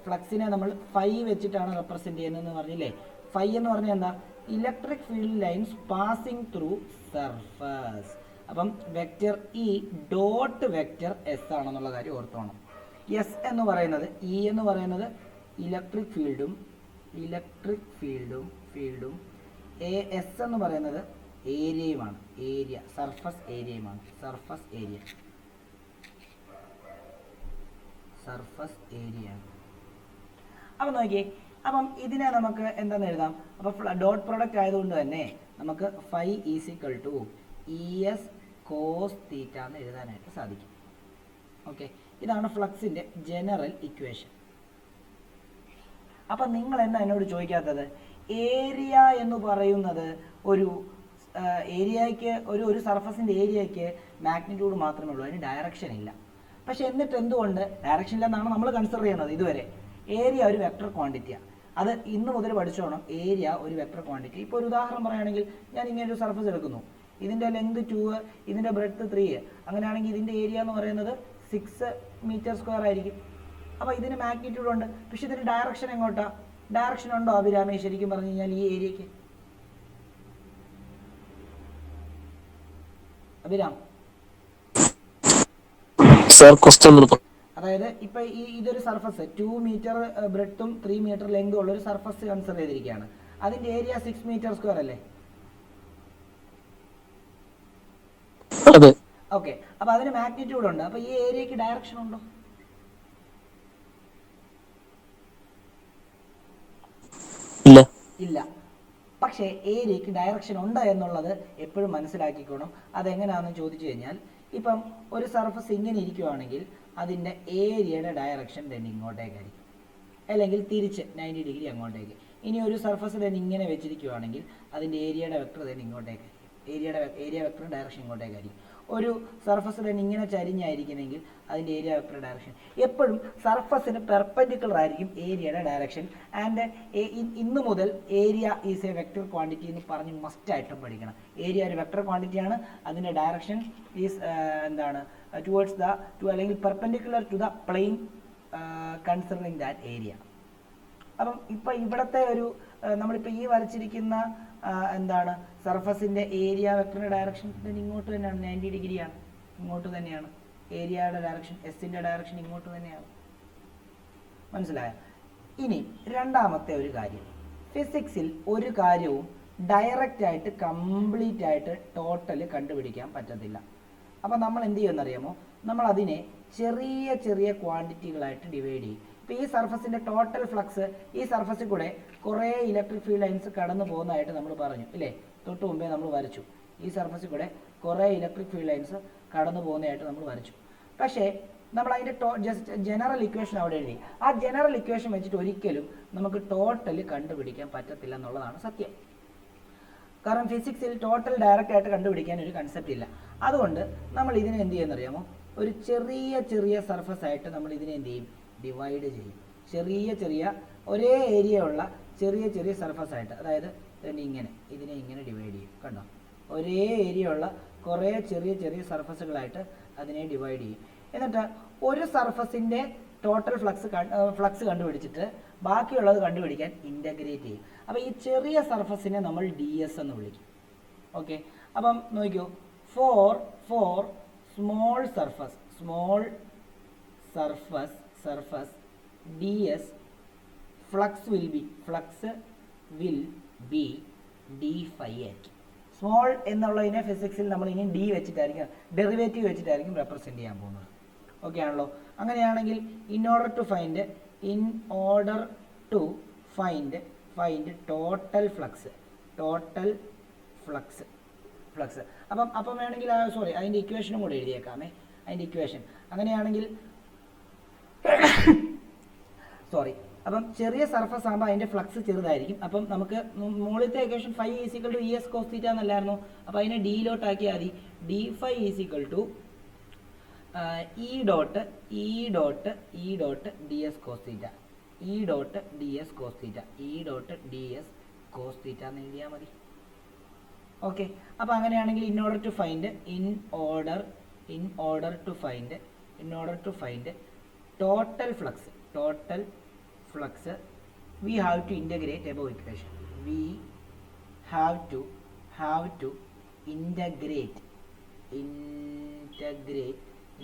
ഫ്ലക്സിനെ നമ്മൾ ഫൈ വെച്ചിട്ടാണ് റെപ്രസെന്റ് ചെയ്യുന്നതെന്ന് പറഞ്ഞില്ലേ? ഫൈ എന്ന് പറഞ്ഞാൽ എന്താ? Electric field lines passing through surface. അപ്പം vector E dot vector S ആണെന്നുള്ള കാര്യം ഓർത്തോണം. എസ് എന്ന് പറയുന്നത് എന്ന് പറയുന്നത് ഇലക്ട്രിക് ഫീൽഡും എസ് എന്ന് പറയുന്നത് ഏരിയയുമാണ്. സർഫസ് ഏരിയയാണ്. അപ്പം നോക്കിയേ, അപ്പം ഇതിനെ നമുക്ക് എന്താണെന്ന് എഴുതാം? അപ്പോൾ ഡോട്ട് പ്രോഡക്റ്റ് ആയതുകൊണ്ട് തന്നെ നമുക്ക് phi is equal to ES cos theta എന്ന് എഴുതാനായിട്ട് സാധിക്കും. ഓക്കെ. ഇതാണ് ഫ്ലക്സിൻ്റെ ജനറൽ ഇക്വേഷൻ. അപ്പം നിങ്ങൾ എന്താ എന്നോട് ചോദിക്കാത്തത്? ഏരിയ എന്ന് പറയുന്നത് ഒരു ഏരിയയ്ക്ക് ഒരു സർഫസിൻ്റെ ഏരിയയ്ക്ക് മാഗ്നിറ്റ്യൂഡ് മാത്രമേ ഉള്ളൂ, അതിന് ഡയറക്ഷൻ ഇല്ല. പക്ഷെ എന്നിട്ട് എന്തുകൊണ്ട് ഡയറക്ഷൻ ഇല്ലെന്നാണ് നമ്മൾ കൺസിഡർ ചെയ്യുന്നത് ഇതുവരെ? ഏരിയ ഒരു വെക്ടർ ക്വാണ്ടിറ്റിയാണ്. അത് ഇന്ന് മുതൽ പഠിച്ചോണം. ഏരിയ ഒരു വെക്ടർ ക്വാണ്ടിറ്റി. ഇപ്പോൾ ഒരു ഉദാഹരണം പറയുകയാണെങ്കിൽ ഞാൻ ഇങ്ങനെ ഒരു സർഫസ് എടുക്കുന്നു. ഇതിൻ്റെ ലെങ്ത് 2, ഇതിൻ്റെ ബ്രെഡ്ത്ത് 3. അങ്ങനെയാണെങ്കിൽ ഇതിൻ്റെ ഏരിയ എന്ന് പറയുന്നത് 6 മീറ്റർ സ്ക്വയർ ആയിരിക്കും. അപ്പോൾ ഇതിന് മാഗ്നിറ്റ്യൂഡ് ഉണ്ട്. പക്ഷെ ഇതിന് ഡയറക്ഷൻ എങ്ങോട്ടാ? ഡയറക്ഷൻ ഉണ്ടോ അഭിരാമേ ശരിക്കും പറഞ്ഞു കഴിഞ്ഞാൽ ഈ ഏരിയയ്ക്ക്? അഭിരാം? സർ ക്വസ്റ്റ്യൻ അതായത് ഇപ്പൊ ഇതൊരു സർഫസ് 2 മീറ്റർ ബ്രെഡ്ത്തും 3 മീറ്റർ ലെങ്തും ഉള്ള ഒരു സർഫസ് കൺസിഡർ ചെയ്തിരിക്കുകയാണ്. അതിന്റെ ഏരിയ 6 മീറ്റർ സ്ക്വയർ അല്ലേ? അതെ. ഓക്കെ, അപ്പൊ അതിന് മാഗ്നിറ്റ്യൂഡ് ഉണ്ട്. അപ്പൊ ഈ ഏരിയക്ക് ഡയറക്ഷൻ ഉണ്ടോ? ഇല്ല. ഇല്ല. പക്ഷേ ഏരിയക്ക് ഡയറക്ഷൻ ഉണ്ട് എന്നുള്ളത് എപ്പോഴും മനസ്സിലാക്കിക്കോണം. അതെങ്ങനെയാണെന്ന് ചോദിച്ചു കഴിഞ്ഞാൽ, ഇപ്പം ഒരു സർഫസ് ഇങ്ങനെ ഇരിക്കുവാണെങ്കിൽ അതിൻ്റെ ഏരിയയുടെ ഡയറക്ഷൻ തന്നെ ഇങ്ങോട്ടേക്കായിരിക്കും, അല്ലെങ്കിൽ തിരിച്ച് 90 ഡിഗ്രി അങ്ങോട്ടേക്ക്. ഇനി ഒരു സർഫസ് തന്നെ ഇങ്ങനെ വെച്ചിരിക്കുവാണെങ്കിൽ അതിൻ്റെ ഏരിയയുടെ വെക്ടർ തന്നെ ഇങ്ങോട്ടേക്കായിരിക്കും, ഏരിയ വെക്ടർ ഡയറക്ഷൻ ഇങ്ങോട്ടേക്കായിരിക്കും. ഒരു സർഫസ് തന്നെ ഇങ്ങനെ ചരിഞ്ഞായിരിക്കുമെങ്കിൽ അതിൻ്റെ ഏരിയ വെക്ടർ ഡയറക്ഷൻ എപ്പോഴും സർഫസിന് പെർപെൻഡിക്കുലർ ആയിരിക്കും ഏരിയയുടെ ഡയറക്ഷൻ. ആൻഡ് ഇന്ന് മുതൽ area is a vector quantity എന്ന് പറഞ്ഞ് മസ്റ്റായിട്ടും പഠിക്കണം. ഏരിയ ഒരു വെക്ടർ ക്വാണ്ടിറ്റിയാണ്, അതിൻ്റെ ഡയറക്ഷൻ ഈസ് എന്താണ് ടുവേർഡ്സ് അല്ലെങ്കിൽ perpendicular to the plane considering that area. അപ്പം ഇപ്പം ഇവിടുത്തെ ഒരു നമ്മളിപ്പോൾ ഈ വരച്ചിരിക്കുന്ന എന്താണ് സർഫസിൻ്റെ ഏരിയ വെക്ടറിൻ്റെ ഡയറക്ഷൻ ഇങ്ങോട്ട് തന്നെയാണ്, 90 ഡിഗ്രിയാണ്, ഇങ്ങോട്ട് തന്നെയാണ്. ഏരിയയുടെ ഡയറക്ഷൻ എസിൻ്റെ ഡയറക്ഷൻ ഇങ്ങോട്ട് തന്നെയാണ്. മനസ്സിലായോ? ഇനി രണ്ടാമത്തെ ഒരു കാര്യം, ഫിസിക്സിൽ ഒരു കാര്യവും ഡയറക്റ്റ് ആയിട്ട് കംപ്ലീറ്റ് ആയിട്ട് ടോട്ടൽ കണ്ടുപിടിക്കാൻ പറ്റത്തില്ല. അപ്പം നമ്മൾ എന്ത് ചെയ്യുമെന്നറിയാമോ? നമ്മൾ അതിനെ ചെറിയ ചെറിയ ക്വാണ്ടിറ്റികളായിട്ട് ഡിവൈഡ് ചെയ്യും. ഇപ്പോൾ ഈ സർഫസിൻ്റെ ടോട്ടൽ ഫ്ലക്സ്, ഈ സർഫസിൽ കൂടെ കുറേ ഇലക്ട്രിക് ഫീൽഡ് ലൈൻസ് കടന്നു പോകുന്നതായിട്ട് നമ്മൾ പറഞ്ഞു ഇല്ലേ? തൊട്ട് മുമ്പേ നമ്മൾ വരച്ചു. ഈ സർഫസിൽ കൂടെ കുറേ ഇലക്ട്രിക് ഫീൽഡ് ലൈൻസ് കടന്നു പോകുന്നതായിട്ട് നമ്മൾ വരച്ചു. പക്ഷേ നമ്മൾ അതിൻ്റെ ജസ്റ്റ് ജനറൽ ഇക്വേഷൻ അവിടെ എഴുതി. ആ ജനറൽ ഇക്വേഷൻ വെച്ചിട്ട് ഒരിക്കലും നമുക്ക് ടോട്ടൽ കണ്ടുപിടിക്കാൻ പറ്റത്തില്ല എന്നുള്ളതാണ് സത്യം. കാരണം ഫിസിക്സിൽ ടോട്ടൽ ഡയറക്റ്റ് ആയിട്ട് കണ്ടുപിടിക്കാൻ ഒരു കൺസെപ്റ്റ് ഇല്ല. അതുകൊണ്ട് നമ്മൾ ഇതിനെ എന്ത് ചെയ്യുമെന്നറിയാമോ? ഒരു ചെറിയ ചെറിയ സർഫസ് ആയിട്ട് നമ്മൾ ഇതിനെ എന്ത് ചെയ്യും? ഡിവൈഡ് ചെയ്യും. ചെറിയ ചെറിയ ഒരേ ഏരിയ ഉള്ള ചെറിയ ചെറിയ സർഫസ് ആയിട്ട്, അതായത് ഇങ്ങനെ ഇതിനെ ഇങ്ങനെ ഡിവൈഡ് ചെയ്യും. കണ്ടോ? ഒരേ ഏരിയ ഉള്ള കുറേ ചെറിയ ചെറിയ സർഫസുകളായിട്ട് അതിനെ ഡിവൈഡ് ചെയ്യും. എന്നിട്ട് ഒരു സർഫസിൻ്റെ ടോട്ടൽ ഫ്ലക്സ് കണ്ടുപിടിച്ചിട്ട് ബാക്കിയുള്ളത് കണ്ടുപിടിക്കാൻ ഇൻ്റഗ്രേറ്റ് ചെയ്യും. അപ്പോൾ ഈ ചെറിയ സർഫസിനെ നമ്മൾ DS എന്ന് വിളിക്കും. ഓക്കെ, അപ്പം നോക്കിക്കോ, four small surface DS flux will be d phi ആയിരിക്കും. സ്മോൾ എന്നുള്ളതിനെ ഫിസിക്സിൽ നമ്മൾ ഇനി ഡി വെച്ചിട്ടായിരിക്കും, ഡെറിവേറ്റീവ് വെച്ചിട്ടായിരിക്കും റെപ്രസെൻറ്റ് ചെയ്യാൻ പോകുന്നത്. ഓക്കെ ആണല്ലോ? അങ്ങനെയാണെങ്കിൽ in order to find total flux അപ്പം വേണമെങ്കിൽ അതിൻ്റെ ഇക്വേഷനും കൂടെ എഴുതിയേക്കാമേ. അതിൻ്റെ ഇക്വേഷൻ അങ്ങനെയാണെങ്കിൽ അപ്പം ചെറിയ സർഫസ് ആകുമ്പോൾ അതിൻ്റെ ഫ്ലക്സ് ചെറുതായിരിക്കും. അപ്പം നമുക്ക് മുകളിലത്തെ equation phi is equal to ES cos θ എന്നല്ലായിരുന്നു. അപ്പോൾ അതിനെ ഡിയിലോട്ടാക്കിയാൽ മതി. d phi is equal to E dot DS cos θ എന്ന് എഴുതിയാൽ മതി. ഓക്കെ, അപ്പോൾ അങ്ങനെയാണെങ്കിൽ in order to find total flux we have to integrate above equation. We have to integrate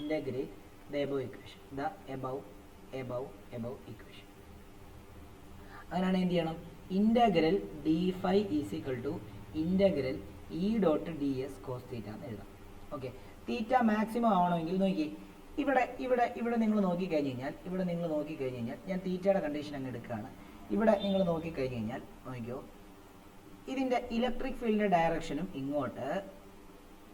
the above equation, the above equation. അങ്ങനെയാണ് എന്ത് ചെയ്യണം? Integral d phi is equal to integral E dot DS cos θ എന്ന് എഴുതാം. Okay, തീറ്റ maximum ആവണമെങ്കിൽ നോക്കി, ഇവിടെ നിങ്ങൾ നോക്കിക്കഴിഞ്ഞ് കഴിഞ്ഞാൽ ഞാൻ തീറ്റയുടെ കണ്ടീഷൻ അങ്ങ് എടുക്കുകയാണ്. ഇവിടെ നിങ്ങൾ നോക്കിക്കഴിഞ്ഞ് കഴിഞ്ഞാൽ നോക്കിയോ, ഇതിൻ്റെ ഇലക്ട്രിക് ഫീൽഡിൻ്റെ ഡയറക്ഷനും ഇങ്ങോട്ട്,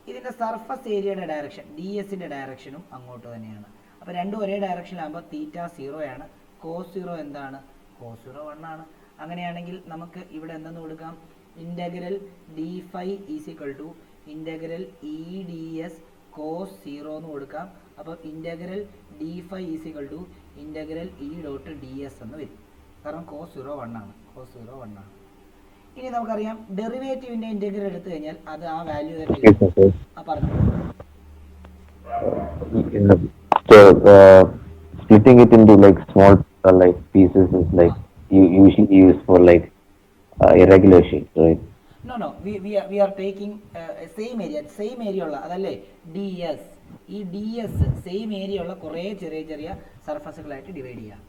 ഇതിൻ്റെ സർഫസ് ഏരിയയുടെ ഡയറക്ഷൻ DS-ൻ്റെ ഡയറക്ഷനും അങ്ങോട്ട് തന്നെയാണ്. അപ്പോൾ രണ്ടും ഒരേ ഡയറക്ഷനിലാകുമ്പോൾ തീറ്റ 0 ആണ്, കോസ് 0 എന്താണ്? കോസ് 0 1 ആണ്. അങ്ങനെയാണെങ്കിൽ നമുക്ക് ഇവിടെ എന്തെന്ന് കൊടുക്കാം? Integral d phi is equal to integral EDS cos 0 എന്ന് കൊടുക്കാം. അപ്പോൾ integral d phi is equal to integral E dot DS എന്ന് വരും. കാരണം കോസ് 0 1 ആണ്. ഇനി നമുക്കറിയാം ഡെറിവേറ്റീവിൻ്റെ ഇൻ്റഗ്രൽ എടുത്തു കഴിഞ്ഞാൽ അത് ആ വാല്യൂ തന്നെ പറഞ്ഞു. So splitting it into like small like pieces is like you usually use for like irregular shapes, right? We are taking same area ഉള്ള അതല്ലേ DS. ഈ DS സെയിം ഏരിയ ഉള്ള കുറേ ചെറിയ ചെറിയ സർഫസുകളായിട്ട് ഡിവൈഡ് ചെയ്യാം.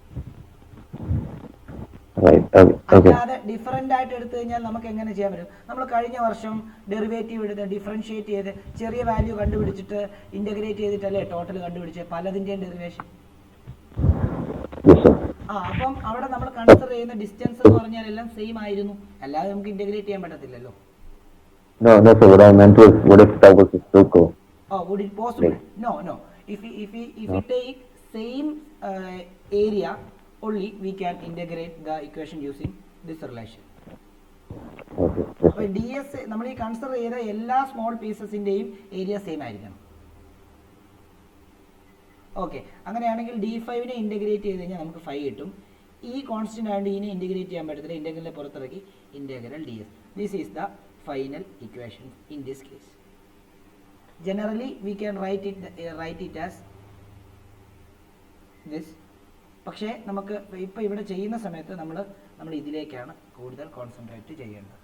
Right. Okay. അല്ലാതെ ഡിഫറൻ്റ് ആയിട്ട് എടുത്തു കഴിഞ്ഞാൽ നമുക്ക് എങ്ങനെ ചെയ്യാൻ പറ്റും? നമ്മൾ കഴിഞ്ഞ വർഷം ഡെറിവേറ്റീവ് എടുത്ത് ഡിഫറൻഷിയേറ്റ് ചെയ്ത് ചെറിയ വാല്യൂ കണ്ടുപിടിച്ചിട്ട് ഇൻ്റഗ്രേറ്റ് ചെയ്തിട്ടല്ലേ ടോട്ടൽ കണ്ടുപിടിച്ച് പലതിൻ്റെയും ഡെറിവേഷൻ. Yes, sir. അപ്പം അവിടെ നമ്മൾ കൺസിഡർ ചെയ്യുന്ന ഡിസ്റ്റൻസ് എന്ന് പറഞ്ഞാൽ എല്ലാം സെയിം ആയിരുന്നു, അല്ലാതെ നമുക്ക് ഇൻ്റഗ്രേറ്റ് ചെയ്യാൻ പറ്റത്തില്ലല്ലോ. No, sir. What I meant was, what if that was a circle? Would it possible? No. If we take same area only, we can integrate the equation using this relation. Okay. Yes, അപ്പോൾ DS നമ്മൾ ഈ consider ചെയ്ത എല്ലാ small പീസസിൻ്റെയും area same ആയിരിക്കണം. Okay, അങ്ങനെയാണെങ്കിൽ D5നെ integrate ചെയ്ത് കഴിഞ്ഞാൽ നമുക്ക് 5 കിട്ടും. ഈ കോൺസ്റ്റൻ്റ് ആയതുകൊണ്ട് ഇതിനെ ഇൻ്റഗ്രേറ്റ് ചെയ്യാൻ പറ്റത്തില്ല, ഇൻ്റഗ്രലിനെ പുറത്തിറക്കി integral DS. This is the final equation in this case. Generally we can write it as this. പക്ഷേ നമുക്ക് ഇപ്പോൾ ഇവിടെ ചെയ്യുന്ന സമയത്ത് നമ്മൾ ഇതിലേക്കാണ് കൂടുതൽ കോൺസെൻട്രേറ്റ് ചെയ്യേണ്ടത്.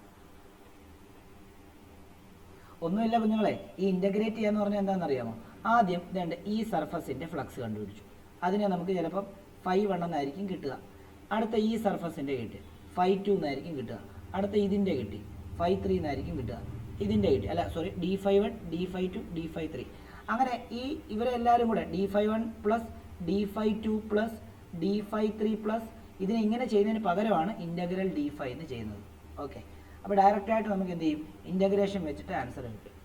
ഒന്നുമില്ല കുഞ്ഞുങ്ങളെ, ഈ ഇൻ്റഗ്രേറ്റ് ചെയ്യാന്ന് പറഞ്ഞാൽ എന്താണെന്ന് അറിയാമോ? ആദ്യം രണ്ട് ഈ സർഫസിൻ്റെ ഫ്ലക്സ് കണ്ടുപിടിച്ചു. അതിനെ നമുക്ക് ചിലപ്പം 5 എന്നായിരിക്കും കിട്ടുക. അടുത്ത ഈ സർഫസിൻ്റെ കിട്ടി 5 എന്നായിരിക്കും കിട്ടുക. അടുത്ത ഇതിൻ്റെ കിട്ടി 5 എന്നായിരിക്കും കിട്ടുക. ഇതിൻ്റെ കിട്ടി, അല്ല സോറി, D51, D52, D53. അങ്ങനെ ഇവരെല്ലാവരും കൂടെ D51 plus D52 plus D53 plus ഇതിനെ ഇങ്ങനെ ചെയ്യുന്നതിന് പകരമാണ് ഇൻ്റഗ്രൽ D5 എന്ന് ചെയ്യുന്നത്. ഓക്കെ, അപ്പോൾ ഡയറക്റ്റായിട്ട് നമുക്ക് എന്ത് ചെയ്യും? ഇൻ്റഗ്രേഷൻ വെച്ചിട്ട് ആൻസർ കിട്ടും.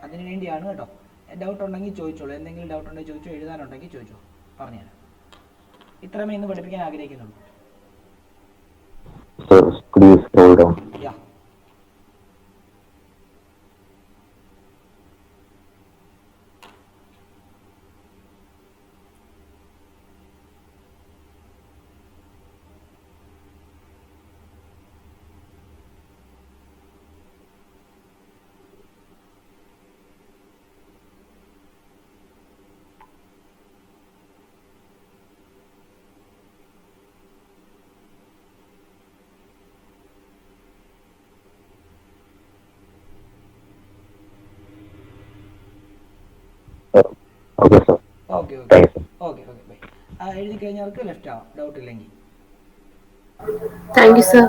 അതിനു വേണ്ടിയാണ് കേട്ടോ. ഡൗട്ട് ഉണ്ടെങ്കിൽ ചോദിച്ചോളൂ, എന്തെങ്കിലും ഡൗട്ട് ഉണ്ടെങ്കിൽ ചോദിച്ചോ, എഴുതാനുണ്ടെങ്കിൽ ചോദിച്ചോ, പറഞ്ഞുതരാം. ഇത്രമേ ഇന്ന് പഠിപ്പിക്കാൻ ആഗ്രഹിക്കുന്നുള്ളൂ. So, could you scroll down? Yeah. Okay, sir. Okay Thank you, sir. Okay bye. എഴുതി കഴിഞ്ഞവർക്ക് ലെഫ്റ്റ് ആവാം ഡൗട്ട് ഇല്ലെങ്കിൽ. Thank you sir.